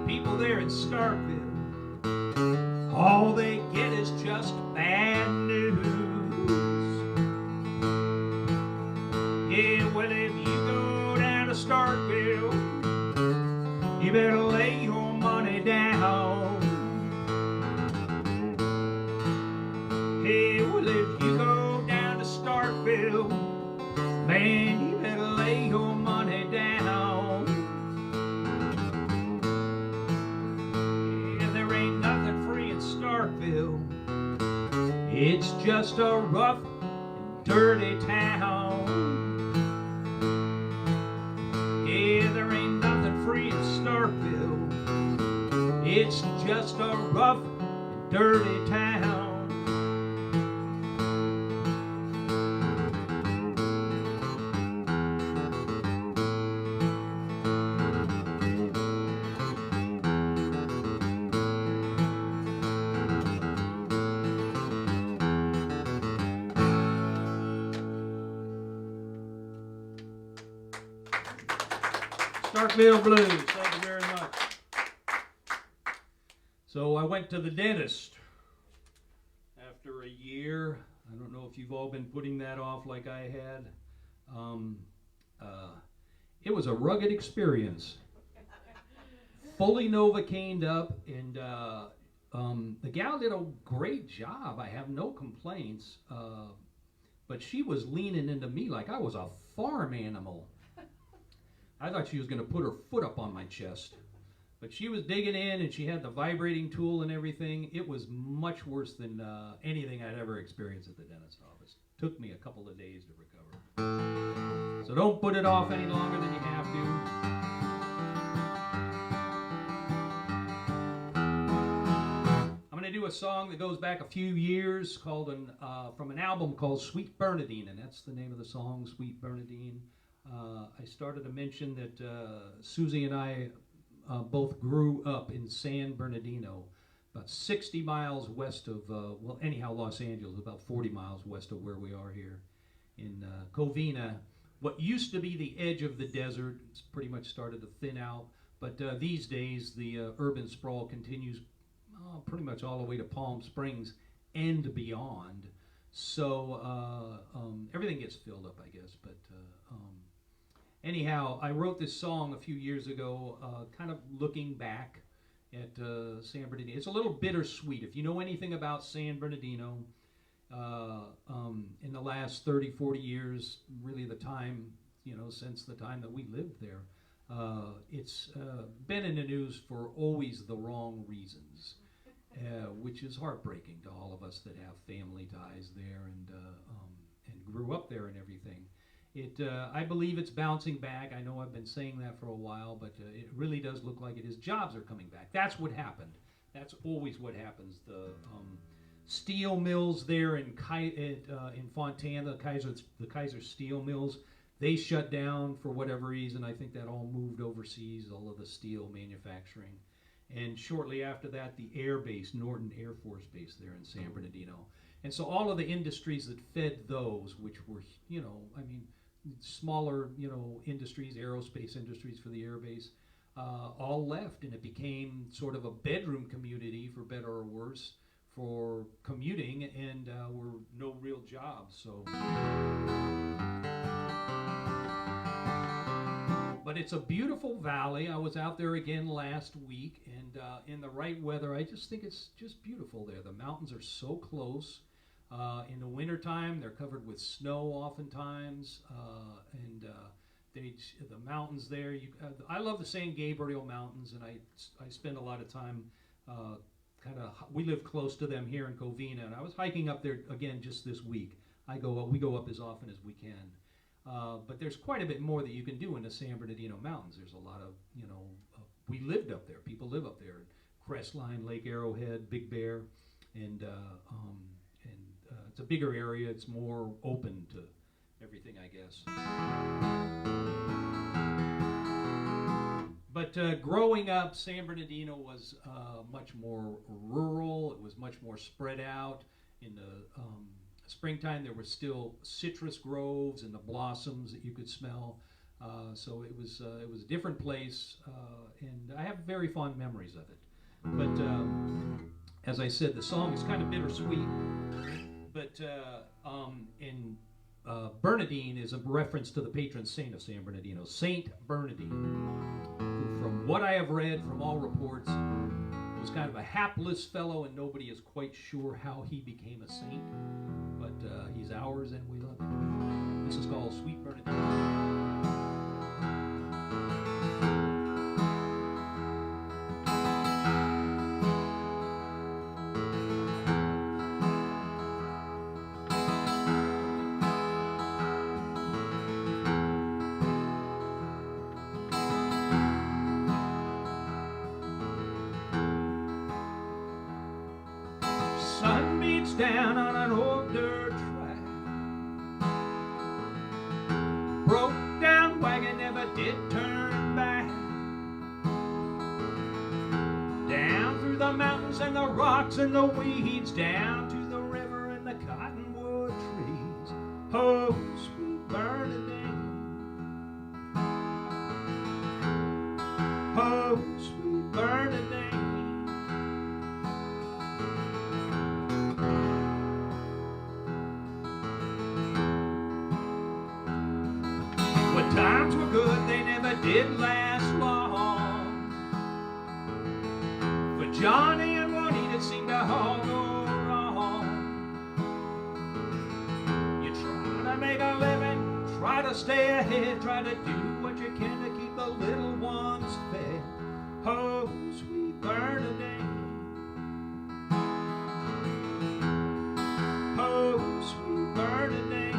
People there in Starkville, all they get is just bad news. Yeah, well, if you go down to Starkville, you better lay your money down. Hey, well, if you go down to Starkville, man, you better lay your money down. Yeah, there ain't nothing free in Starkville. It's just a rough and dirty town. Yeah, there ain't nothing free in Starkville. It's just a rough and dirty town. Starkville Blues, thank you very much. So I went to the dentist after a year. I don't know if you've all been putting that off like I had. It was a rugged experience. Fully Novocained up, and the gal did a great job. I have no complaints, but she was leaning into me like I was a farm animal. I thought she was going to put her foot up on my chest. But she was digging in, and she had the vibrating tool and everything. It was much worse than anything I'd ever experienced at the dentist's office. Took me a couple of days to recover. So don't put it off any longer than you have to. I'm going to do a song that goes back a few years called from an album called Sweet Bernadine, and that's the name of the song, Sweet Bernadine. I started to mention that Susie and I both grew up in San Bernardino, about 60 miles west of, Los Angeles, about 40 miles west of where we are here in Covina. What used to be the edge of the desert, it's pretty much started to thin out, but these days the urban sprawl continues pretty much all the way to Palm Springs and beyond. So everything gets filled up, I guess, but anyhow, I wrote this song a few years ago, kind of looking back at San Bernardino. It's a little bittersweet. If you know anything about San Bernardino, in the last 30, 40 years, really the time, since the time that we lived there, it's been in the news for always the wrong reasons, which is heartbreaking to all of us that have family ties there and grew up there and everything. I believe it's bouncing back. I know I've been saying that for a while, but it really does look like it is. Jobs are coming back. That's what happened. That's always what happens. The steel mills there in Fontana, the Kaiser steel mills, they shut down for whatever reason. I think that all moved overseas, all of the steel manufacturing. And shortly after that, the air base, Norton Air Force Base there in San Bernardino. And so all of the industries that fed those, which were, smaller, industries, aerospace industries for the air base, all left, and it became sort of a bedroom community, for better or worse, for commuting, and were no real jobs. So, but it's a beautiful valley. I was out there again last week, and in the right weather, I just think it's just beautiful there. The mountains are so close. In the wintertime, they're covered with snow oftentimes, and the mountains there. I love the San Gabriel Mountains, and I spend a lot of time. We live close to them here in Covina, and I was hiking up there again just this week. We go up as often as we can, but there's quite a bit more that you can do in the San Bernardino Mountains. There's a lot of we lived up there. People live up there. Crestline, Lake Arrowhead, Big Bear, and it's a bigger area. It's more open to everything, I guess. But growing up, San Bernardino was much more rural. It was much more spread out. In the springtime, there were still citrus groves and the blossoms that you could smell. So it was a different place, and I have very fond memories of it. But as I said, the song is kind of bittersweet. But in Bernardine is a reference to the patron saint of San Bernardino, Saint Bernardine, who, from what I have read from all reports, was kind of a hapless fellow, and nobody is quite sure how he became a saint. But he's ours, and we love him. This is called Sweet Bernardine. Sun beats down on an old dirt track. Broke down wagon never did turn back. Down through the mountains and the rocks and the weeds, down to the river and the cottonwood trees. Oh, sweet Bernardine. Oh, sweet Bernardine. When times were good, they never did last long. For Johnny and Juanita it seemed to all go wrong. You try to make a living, try to stay ahead, try to do what you can to keep the little ones fed. Oh, sweet Bernardine. Oh, sweet Bernardine.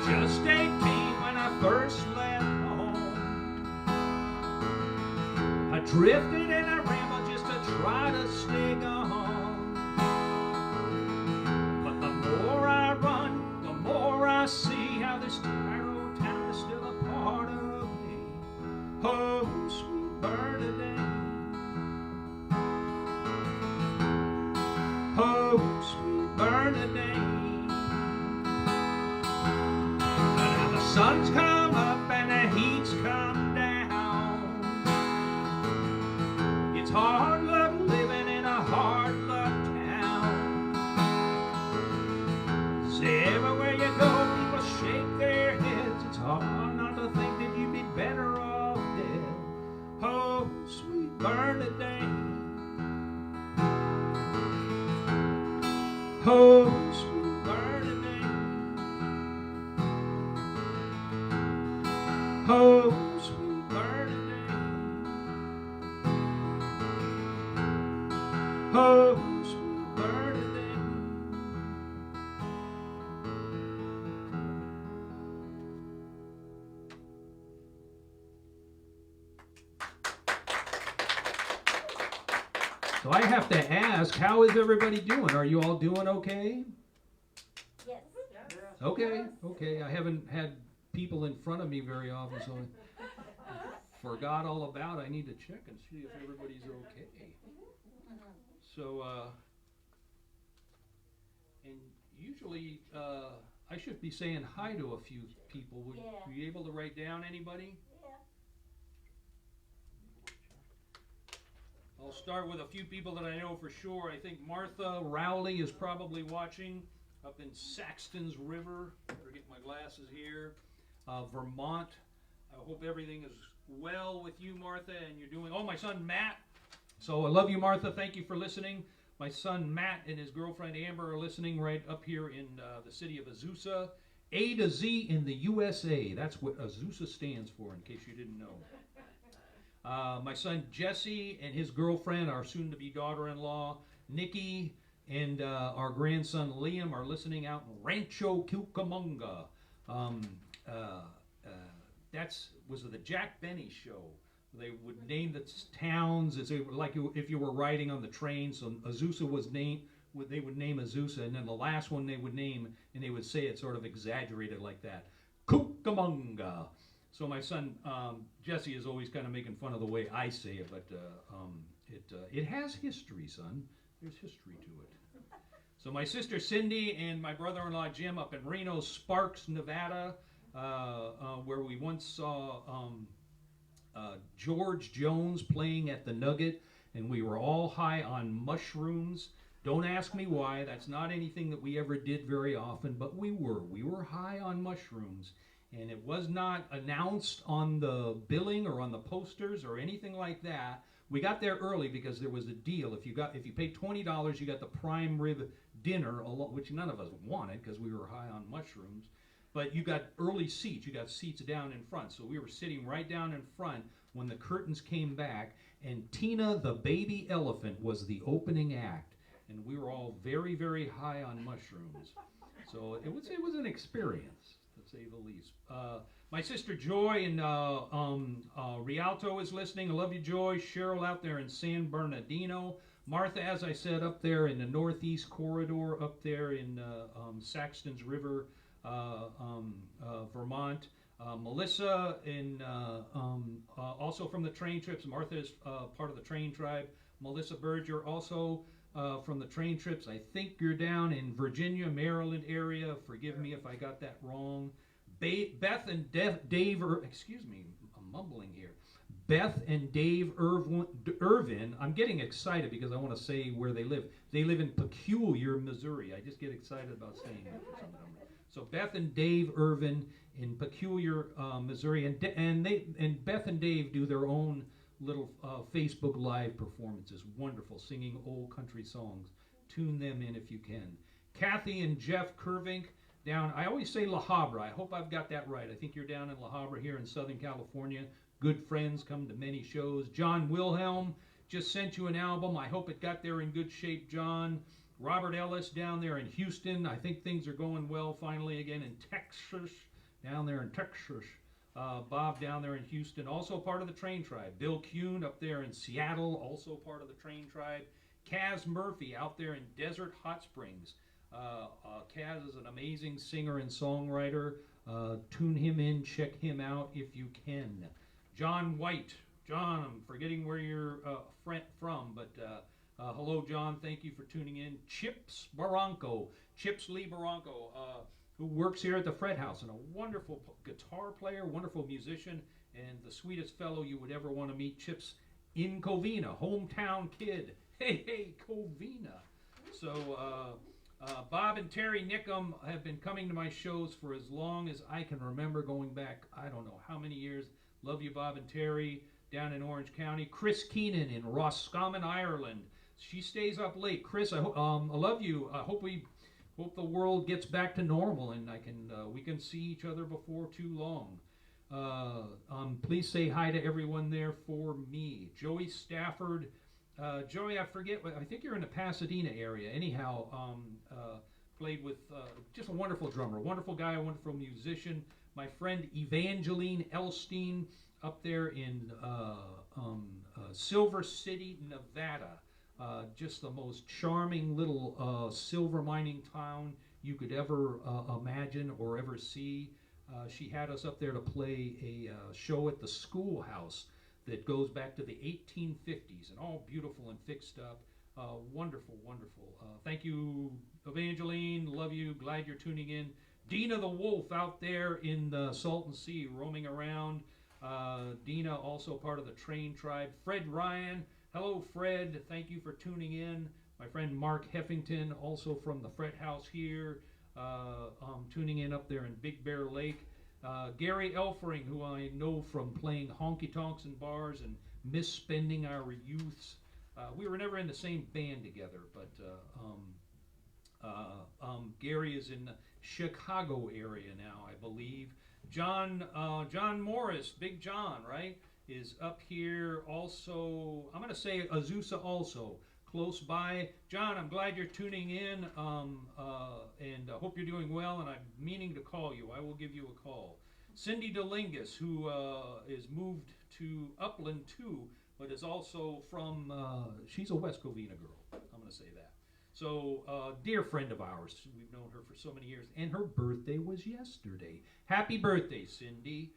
Just 18 when I first left home. I drifted and I rambled just to try to stay gone. But the more I run, the more I see how this tired old town is day. Now the sun's come up and the heat's come down. It's hard luck living in a hard luck town. Say everywhere you go, people shake their heads. It's hard not to think that you'd be better off dead. Oh, sweet Bernadette. Oh, sweet Bernadette. Oh, sweet Bernadette. Oh, sweet Bernadette. So I have to ask, how is everybody doing? Are you all doing okay? Yes. Okay, okay. I haven't had people in front of me very often, so I forgot all about it. I need to check and see if everybody's okay. So, and usually I should be saying hi to a few people. Would Yeah. you be able to write down anybody? Yeah. I'll start with a few people that I know for sure. I think Martha Rowley is probably watching up in Saxton's River. Better get my glasses here. Vermont. I hope everything is well with you, Martha, and you're doing. Oh, my son Matt. So I love you, Martha. Thank you for listening. My son Matt and his girlfriend Amber are listening right up here in the city of Azusa. A to Z in the USA. That's what Azusa stands for, in case you didn't know. My son Jesse and his girlfriend, our soon-to-be daughter-in-law Nikki, and our grandson Liam are listening out in Rancho Cucamonga. Was the Jack Benny show. They would name the towns as like if you were riding on the train. So Azusa was named. They would name Azusa, and then the last one they would name, and they would say it sort of exaggerated like that. Cucamonga. So my son Jesse is always kind of making fun of the way I say it, but it has history, son. There's history to it. So my sister Cindy and my brother-in-law Jim up in Reno, Sparks, Nevada, where we once saw George Jones playing at the Nugget, and we were all high on mushrooms. Don't ask me why. That's not anything that we ever did very often, but we were. We were high on mushrooms. And it was not announced on the billing or on the posters or anything like that. We got there early because there was a deal. If you paid $20, you got the prime rib dinner, which none of us wanted because we were high on mushrooms. But you got early seats. You got seats down in front. So we were sitting right down in front when the curtains came back, and Tina the Baby Elephant was the opening act. And we were all very, very high on mushrooms. So it was an experience, to say the least. My sister Joy in Rialto is listening. I love you, Joy. Cheryl out there in San Bernardino. Martha, as I said, up there in the Northeast Corridor, up there in Saxton's River, Vermont. Melissa in also from the train trips. Martha is part of the train tribe. Melissa Berger also from the train trips. I think you're down in Virginia, Maryland area. Forgive me if I got that wrong. Beth and Dave, excuse me, I'm mumbling here. Beth and Dave Irvin. I'm getting excited because I want to say where they live. They live in Peculiar, Missouri. I just get excited about saying that for some reason. So Beth and Dave Irvin in Peculiar, Missouri, and Beth and Dave do their own little Facebook Live performances. Wonderful, singing old country songs. Tune them in if you can. Kathy and Jeff Kervink down, I always say La Habra. I hope I've got that right. I think you're down in La Habra here in Southern California. Good friends, come to many shows. John Wilhelm just sent you an album. I hope it got there in good shape, John. Robert Ellis down there in Houston. I think things are going well finally again in Texas. Down there in Texas. Bob down there in Houston, also part of the train tribe. Bill Kuhn up there in Seattle, also part of the train tribe. Kaz Murphy out there in Desert Hot Springs. Kaz is an amazing singer and songwriter. Tune him in, check him out if you can. John White. John, I'm forgetting where you're from, but Hello, John. Thank you for tuning in. Chips Lee Barranco, who works here at the FretHouse, and a wonderful guitar player, wonderful musician, and the sweetest fellow you would ever want to meet. Chips in Covina, hometown kid. Hey, Covina. So, Bob and Terry Nickum have been coming to my shows for as long as I can remember, going back, I don't know how many years. Love you, Bob and Terry, down in Orange County. Chris Keenan in Roscommon, Ireland. She stays up late. Chris, I love you. I hope the world gets back to normal and we can see each other before too long. Please say hi to everyone there for me. Joey Stafford. Joey, I forget, I think you're in the Pasadena area. Anyhow, played with just a wonderful drummer, wonderful guy, a wonderful musician. My friend Evangeline Elstein up there in Silver City, Nevada. Just the most charming little silver mining town you could ever imagine or ever see. She had us up there to play a show at the schoolhouse that goes back to the 1850s and all beautiful and fixed up. Wonderful, wonderful. Thank you, Evangeline. Love you. Glad you're tuning in. Dina the Wolf out there in the Salton Sea roaming around. Dina also part of the Train Tribe. Fred Ryan. Hello, Fred. Thank you for tuning in. My friend Mark Heffington, also from the FretHouse here, tuning in up there in Big Bear Lake. Gary Elfering, who I know from playing honky-tonks in bars and misspending our youths. We were never in the same band together, but Gary is in the Chicago area now, I believe. John Morris, Big John, right, is up here also. I'm going to say Azusa also, close by. John, I'm glad you're tuning in, and hope you're doing well, and I'm meaning to call you. I will give you a call. Cindy DeLingus, who is moved to Upland too, but is also from, she's a West Covina girl, I'm going to say that. So, dear friend of ours, we've known her for so many years, and her birthday was yesterday. Happy birthday, Cindy.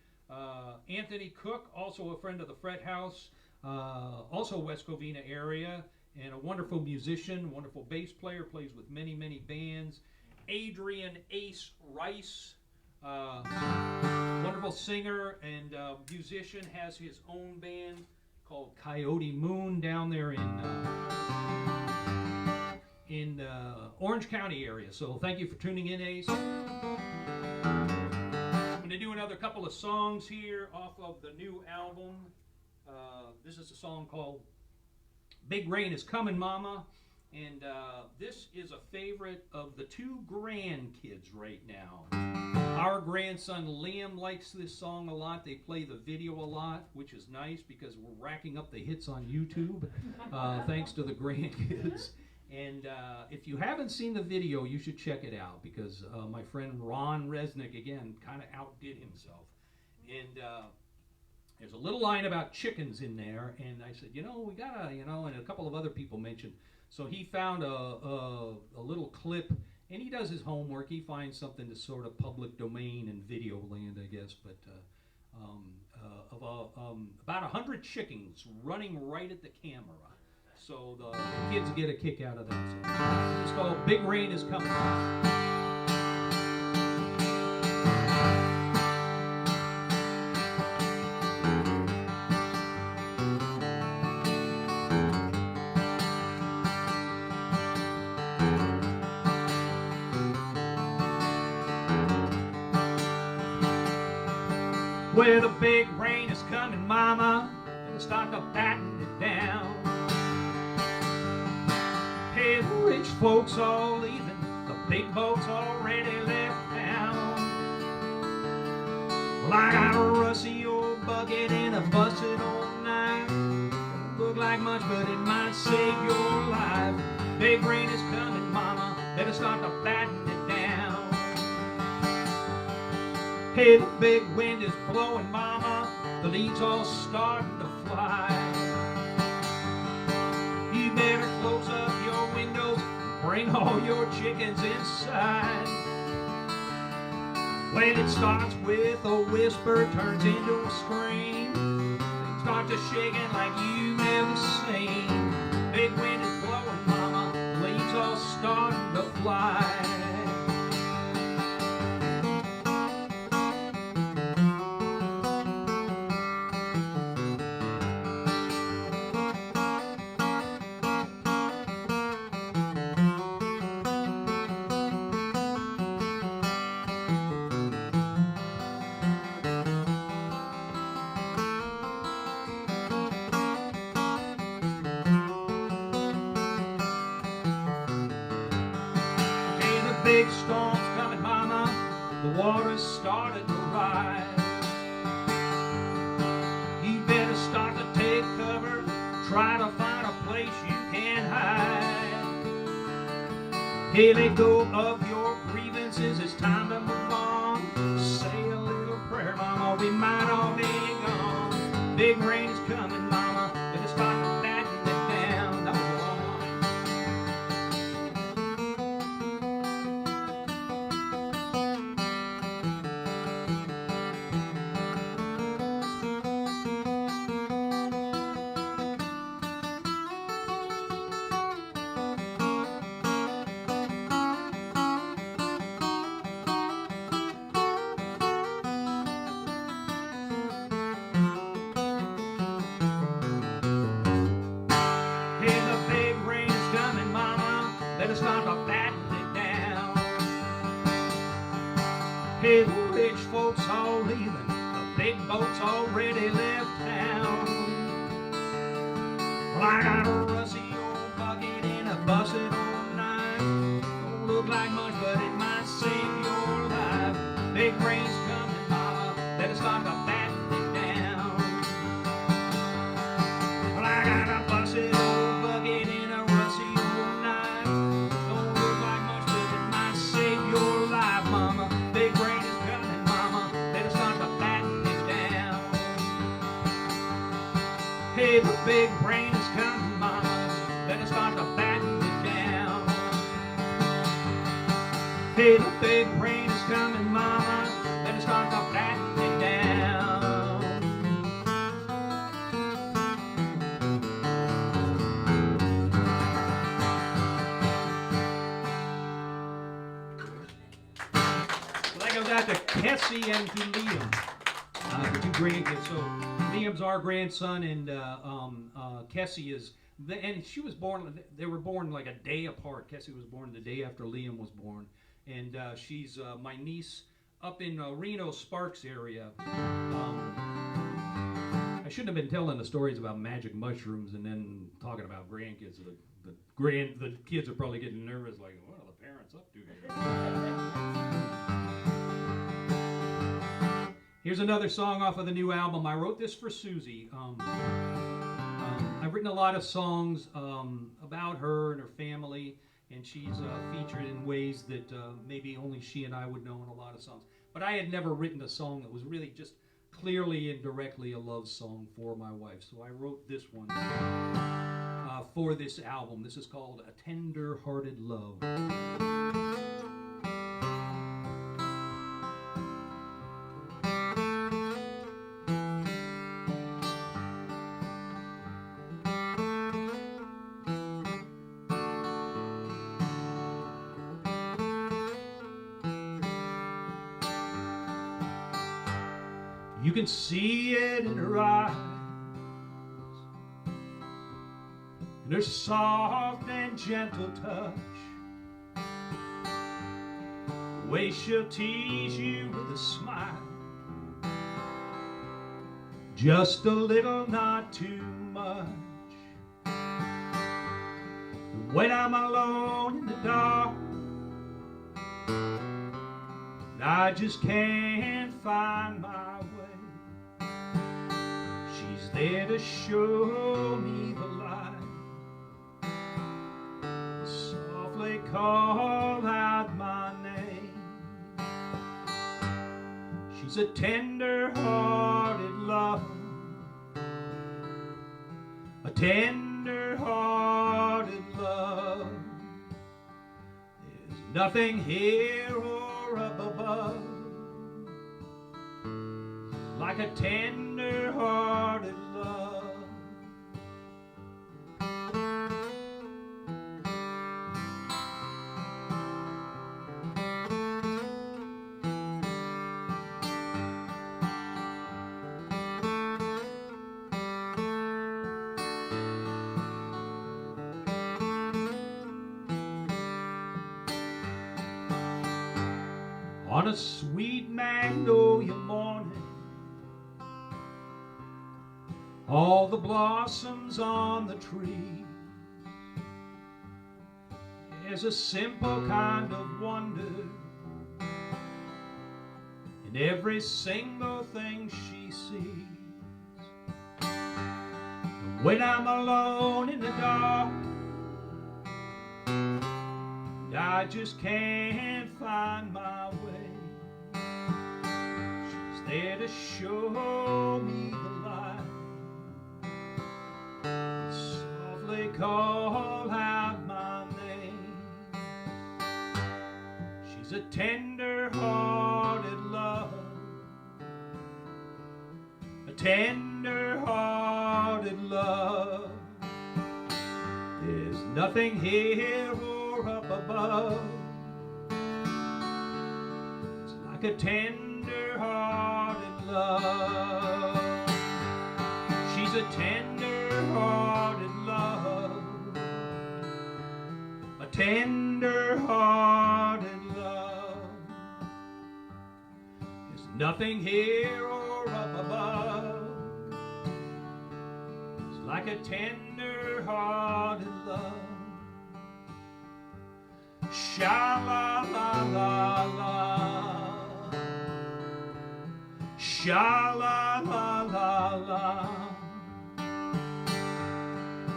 Anthony Cook, also a friend of the FretHouse, also West Covina area, and a wonderful musician, wonderful bass player, plays with many, many bands. Adrian Ace Rice, wonderful singer and musician, has his own band called Coyote Moon down there in Orange County area. So thank you for tuning in, Ace. I'm going to do another couple of songs here off of the new album. This is a song called Big Rain is Coming, Mama. And this is a favorite of the two grandkids right now. Our grandson Liam likes this song a lot. They play the video a lot, which is nice because we're racking up the hits on YouTube, thanks to the grandkids. And if you haven't seen the video, you should check it out because my friend Ron Resnick, again, kind of outdid himself. And there's a little line about chickens in there, and I said, we gotta, and a couple of other people mentioned. So he found a little clip, and he does his homework. He finds something that's sort of public domain and video land, I guess, but of about 100 chickens running right at the camera. So the kids get a kick out of that. So it's called Big Rain is Coming. Where the big rain is coming, Mama, and start to batten it down. Hey, the rich folks all leaving, the big boats already left town. Well, I got a rusty old bucket and a busted old knife. Don't look like much, but it might save your life. Big rain is coming, Mama, better start to batten it down. Hey, the big wind is blowing, Mama, the leaves all starting to fly. You better close up your windows, bring all your chickens inside. When it starts with a whisper, turns into a scream, they start to shaking like you've never seen. Big wind is blowing. starting to fly. Big storm's coming, mama, the water's started to rise. You better start to take cover, try to find a place you can hide. Hey, let go of your grievances, it's time to move on. Say a little prayer, mama, we might all be gone. Big rain's coming, mama, better start to batten it down. Start to batten it down. Hey, the rich folks all leaving, the big boats already left town. Well, I got a rusty old bucket and a busted old knife. Don't look like much, but it might save your life. Big rain's coming, mama, better start to batten it down. Well, I got a busted old bucket and a rusty old knife. Hey, the big rain is coming, mama, better start to batten it down. Hey, the big rain is coming, mama, better start to batten it down. So that goes out to Kessie and to Liam, the two grandkids. So Liam's our grandson, and Kessie is, and she was born, they were born like a day apart. Kessie was born the day after Liam was born, and she's my niece up in Reno, Sparks area. I shouldn't have been telling the stories about magic mushrooms and then talking about grandkids. The kids are probably getting nervous, like, what are the parents up to here? Here's another song off of the new album. I wrote this for Susie. I've written a lot of songs about her and her family, and she's featured in ways that maybe only she and I would know in a lot of songs. But I had never written a song that was really just clearly and directly a love song for my wife. So I wrote this one for this album. This is called A Tender-Hearted Love. You can see it in her eyes, in her soft and gentle touch, the way she'll tease you with a smile, just a little, not too much. And when I'm alone in the dark, I just can't find my way, she's there to show me the light, softly call out my name. She's a tender-hearted love, a tender-hearted love. There's nothing here or up above like a tender-hearted love. on a sweet magnolia morning. All the blossoms on the tree. There's a simple kind of wonder in every single thing she sees. And when I'm alone in the dark, I just can't find my way. She's there to show me the light, softly call out my name. She's a tender-hearted love, a tender-hearted love. There's nothing here or up above. It's like a tender-hearted love. She's a tender-hearted love, a tender-hearted love. There's nothing here or up above. It's like a tender-hearted love. Sha-la-la-la-la, sha-la-la-la-la,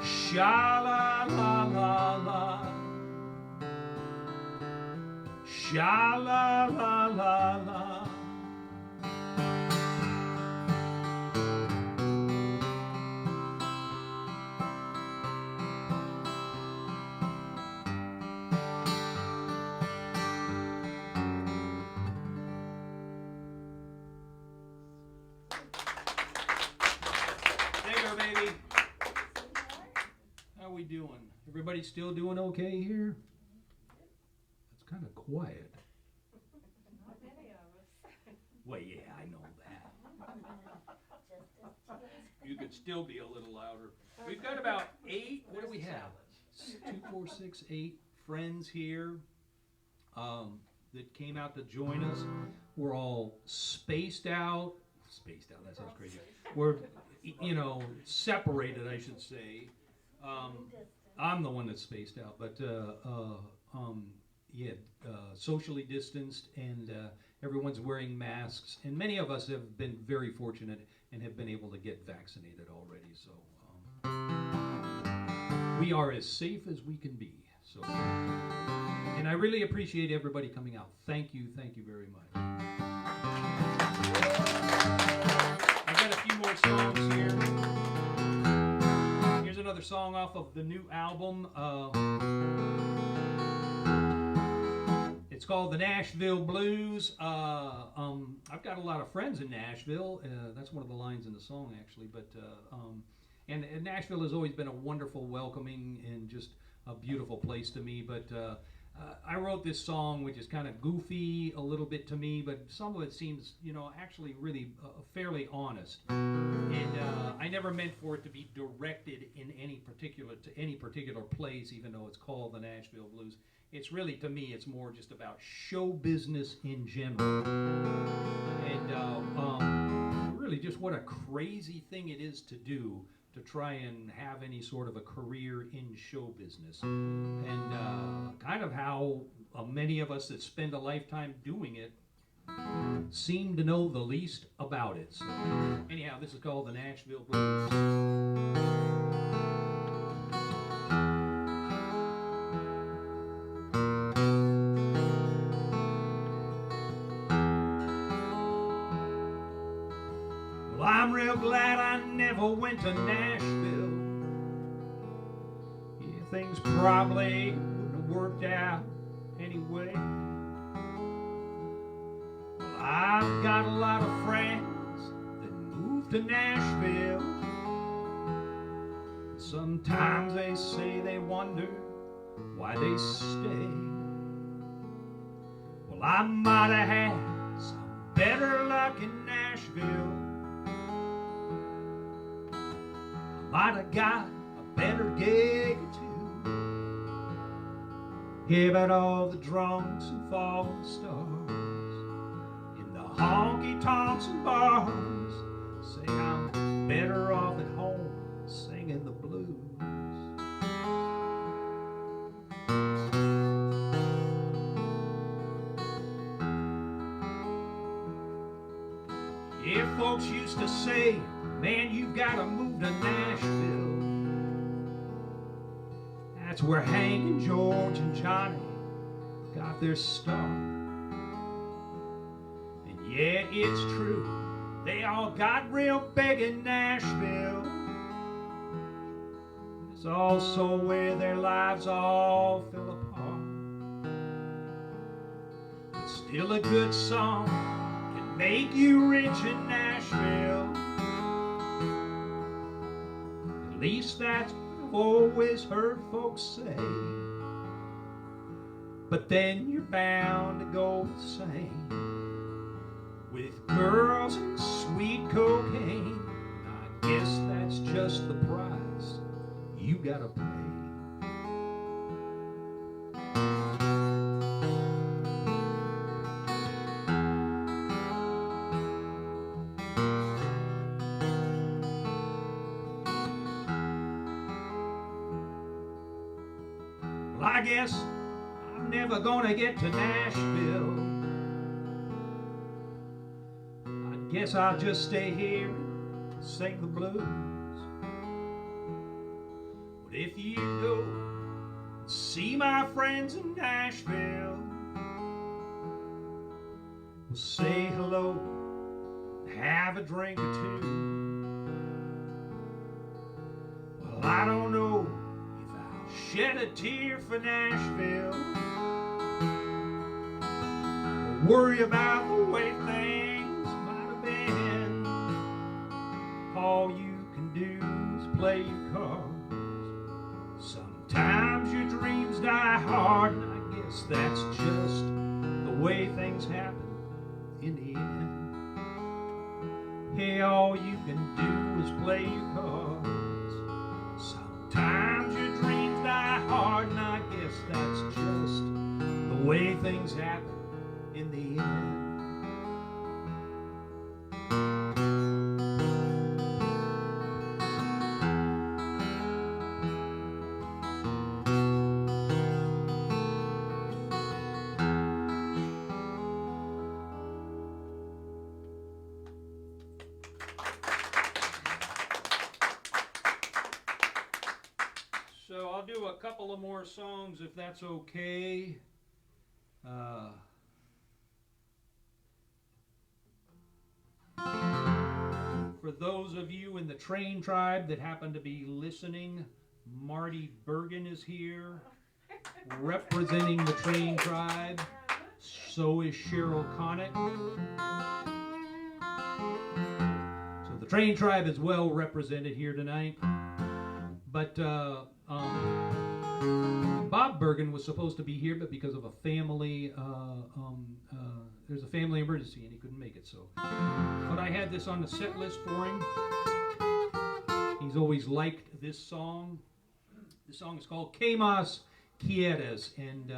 sha-la-la-la-la, sha-la-la-la-la. Baby. How we doing? Everybody still doing okay here? It's kind of quiet. Not many of us. Well, yeah, I know that. You could still be a little louder. We've got about 8, what do we have? 2, 4, 6, 8 friends here that came out to join us. We're all spaced out, that sounds crazy. We're, separated, I should say. I'm the one that's spaced out, but socially distanced, and everyone's wearing masks, and many of us have been very fortunate and have been able to get vaccinated already, so we are as safe as we can be. So, and I really appreciate everybody coming out. Thank you very much. I got a few more songs here. Here's another song off of the new album. It's called the Nashville Blues. I've got a lot of friends in Nashville. That's one of the lines in the song, actually. But and Nashville has always been a wonderful, welcoming, and just a beautiful place to me. But I wrote this song, which is kind of goofy a little bit to me, but some of it seems, actually really fairly honest. And I never meant for it to be directed in any particular place, even though it's called the Nashville Blues. It's really, to me, it's more just about show business in general. And really just what a crazy thing it is to do to try and have any sort of a career in show business. And kind of how many of us that spend a lifetime doing it seem to know the least about it. So anyhow, this is called the Nashville Blues. Well, I'm real glad I never went to Nashville. Yeah, things probably wouldn't have worked out anyway. Well, I've got a lot of friends that moved to Nashville. Sometimes they say they wonder why they stay. Well, I might have had some better luck in Nashville. Might have got a better gig or two. Yeah, but all the drunks and fallen stars honky-tonks and bars say I'm better off at home singing the blues. Yeah, folks used to say, man, you've got to move to Nashville. That's where Hank and George and Johnny got their start. And yeah, it's true, they all got real big in Nashville. It's also where their lives all fell apart. But still a good song can make you rich in Nashville. At least that's what I've always heard folks say. But then you're bound to go insane with girls and sweet cocaine. I guess that's just the price you gotta pay. Well, I guess I'm never gonna get to Nashville. I guess I'll just stay here and sing the blues. But if you go and see my friends in Nashville, we'll say hello and have a drink or two. Well, I don't know if I'll shed a tear for Nashville, or worry about the way things might have been. All you can do is play your cards. Sometimes your dreams die hard, and I guess that's just the way things happen in the end. Hey, all you can do is play your cards. Sometimes your dreams die hard, and I guess that's just the way things happen in the end. So I'll do a couple of more songs if that's okay. For those of you in the Train Tribe that happen to be listening, Marty Bergen is here representing the Train Tribe. So is Cheryl Connick. So the Train Tribe is well represented here tonight. But Bob Bergen was supposed to be here, but because of a family, there's a family emergency and he couldn't make it. So, but I had this on the set list for him. He's always liked this song. This song is called "Que Mas Quieres," and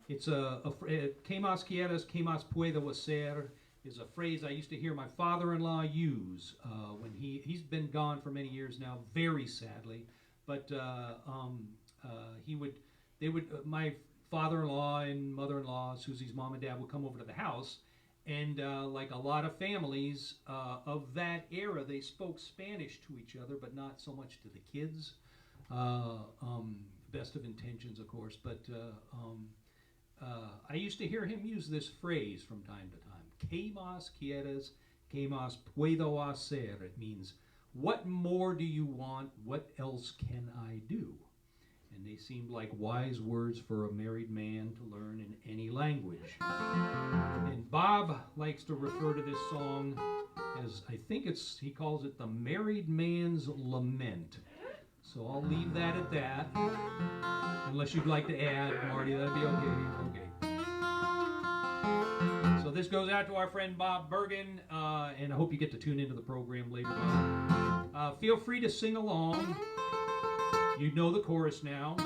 it's "Que Mas Quieres, Que Mas Puedo Hacer" is a phrase I used to hear my father-in-law use when he's been gone for many years now, very sadly. But my father-in-law and mother-in-law, Susie's mom and dad, would come over to the house, and like a lot of families of that era, they spoke Spanish to each other, but not so much to the kids. Best of intentions, of course, but I used to hear him use this phrase from time to time. "Que mas quieres, que mas puedo hacer." It means, what more do you want? What else can I do? And they seemed like wise words for a married man to learn in any language. And Bob likes to refer to this song as, he calls it the married man's lament. So I'll leave that at that. Unless you'd like to add, Marty, that'd be okay. Okay. So this goes out to our friend Bob Bergen, and I hope you get to tune into the program later on. Feel free to sing along. You know the chorus now.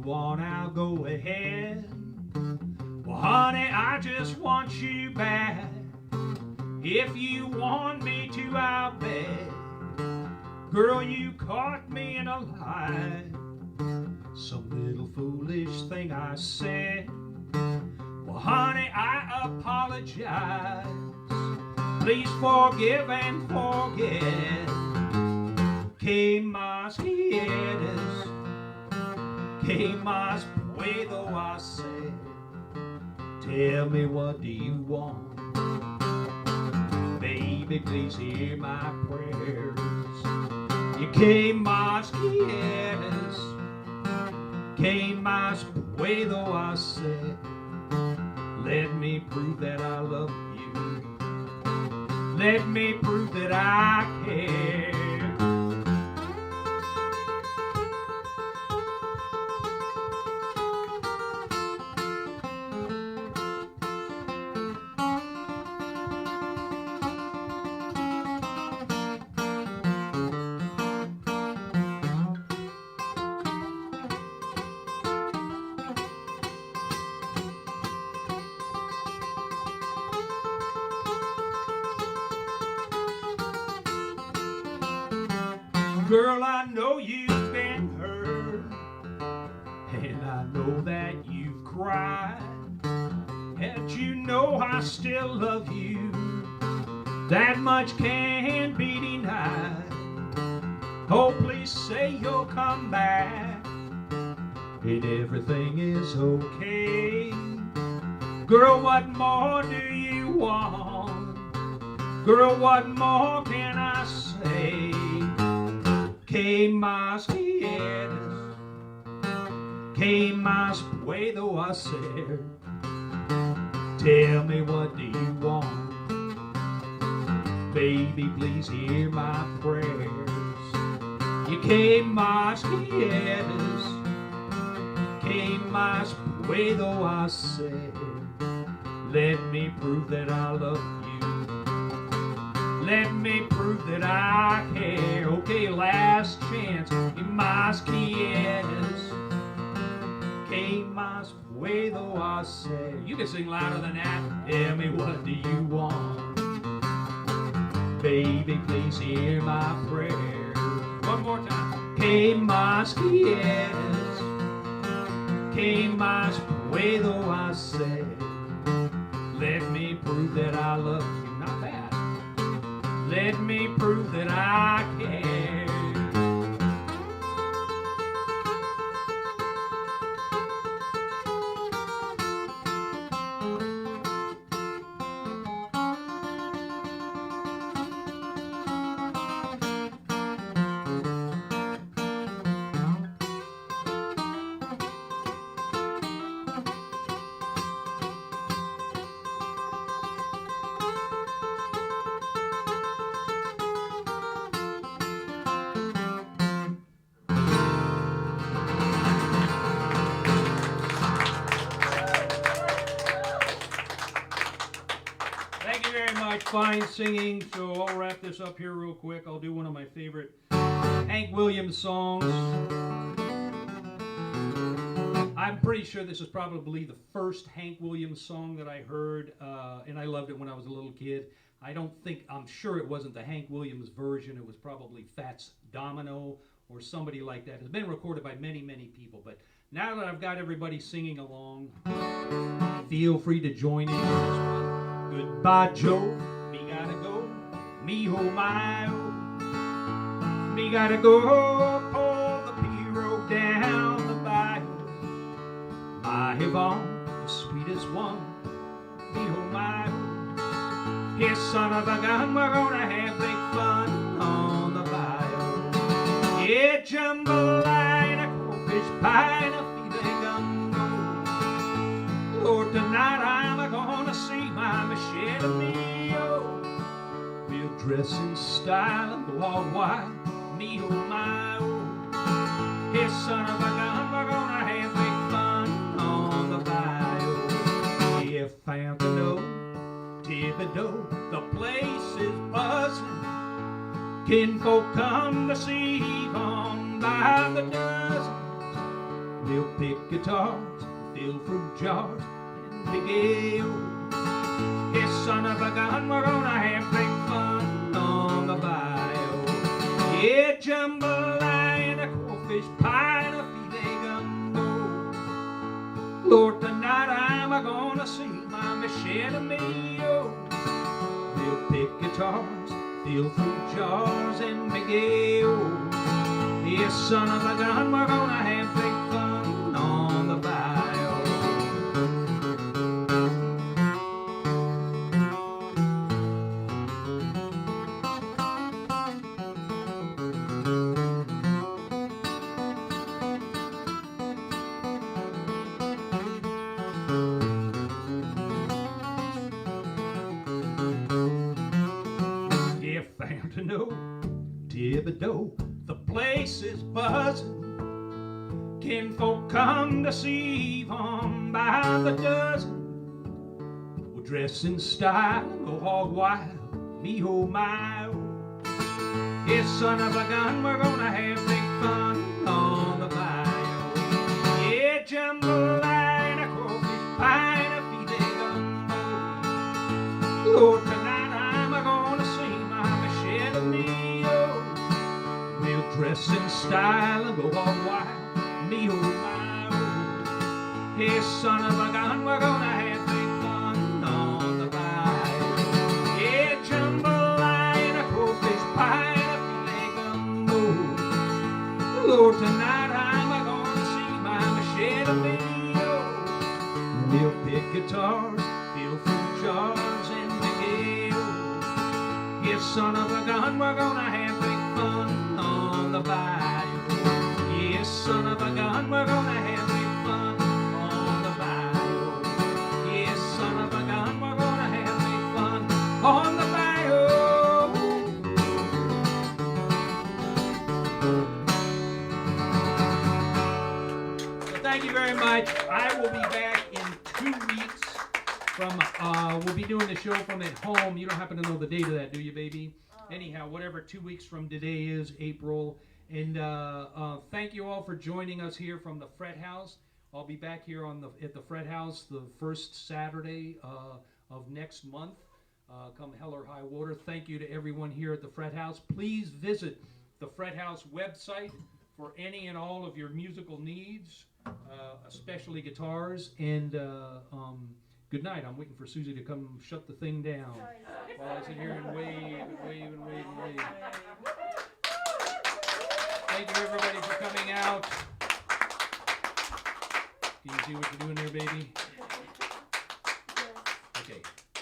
want, I'll go ahead. Well, honey, I just want you back. If you want me to, I'll bet. Girl, you caught me in a lie. Some little foolish thing I said. Well, honey, I apologize. Please forgive and forget. Que más quieres, que más puedo hacer? Tell me, what do you want? Baby, please hear my prayers. Que más quieres, que más puedo hacer? Let me prove that I love you. Let me prove that I care. Girl, I know you've been hurt, and I know that you've cried, and you know I still love you. That much can't be denied. Oh, please say you'll come back, and everything is okay. Girl, what more do you want? Girl, what more can I say? Que más quieres, que más puedo hacer? Tell me, what do you want? Baby, please hear my prayers. Que más quieres, que más puedo hacer? Let me prove that I love you. Let me prove that I care. Okay, last chance. Que más quieres, que más puedo hacer? You can sing louder than that. Tell me, what do you want? Baby, please hear my prayer. One more time. Que más quieres, que más puedo hacer? Let me prove that I love you. Not bad. Let me prove that I care. Thank you very much. Fine singing. So I'll wrap this up here real quick. I'll do one of my favorite Hank Williams songs. I'm pretty sure this is probably the first Hank Williams song that I heard, and I loved it when I was a little kid. I'm sure it wasn't the Hank Williams version. It was probably Fats Domino or somebody like that. It's been recorded by many, many people. But now that I've got everybody singing along, feel free to join in on this one. Goodbye, Joe. Me gotta go. Me ho my oh. Me gotta go. Pull the pirogue down the bayou. My Yvonne, the sweetest one. Me ho my oh. Here, son of a gun, we're gonna have big fun on the bayou. Yeah, jambalaya, crawfish pie, and a filet gumbo. Lord, tonight I'm gonna see my Michelle Mio. We'll dress in style and go all white. Me oh my oh. Here, son of a gun, we're gonna have big fun on the bayou. Yeah, Fountaino, Thibodeau, the place is buzzing. Kinfolk come to see Yvonne by the dozens. We'll pick guitars, fill fruit jars, and big ale. Yes, son of a gun, we're gonna have big fun on the bayou. Yeah, jambalaya and a crawfish pie and a filet gumbo. Lord, tonight I'm gonna see my Michelle Mio. We'll pick guitars, fill fruit jars, and big ale. Yes, son of a gun, we're gonna have big fun on the bayou. If I'm to know Thibodeau, the place is buzzing. Kinfolk come to see him by the dozen. We'll dress in style and go hog wild, me oh my oh. Yes, son of a gun, we're gonna have big fun on the bayou. Yeah, jambalaya and a crawfish pie and a filet gumbo. Lord, tonight I'm gonna see my Michelle Mio. We'll dress in style and go all wild, me oh my oh. Hey, son of a gun, we're gonna have big fun on the bayou. Yeah, jambalaya and a crawfish pie and a filet gumbo. Lord, tonight I'm gonna see my Michelle Mio. We'll pick guitars, fill fruit jars, and big ale. Yes, son of a gun, we're gonna have big fun on the bayou. Yes, son of a gun, we're gonna have big fun on the bayou. Yes, son of a gun, we're gonna have big fun on the bayou. So thank you very much. I will be back in 2 weeks from, we'll be doing the show from at home. You don't happen to know the date of that, do you, baby? Anyhow, whatever 2 weeks from today is, April. And thank you all for joining us here from the FretHouse. I'll be back here at the FretHouse the first Saturday of next month, come hell or high water. Thank you to everyone here at the FretHouse. Please visit the FretHouse website for any and all of your musical needs, especially guitars. And good night. I'm waiting for Susie to come shut the thing down while I sit here and wave and wave and wave and wave. Thank you, everybody, for coming out. Can you see what you're doing there, baby? Okay.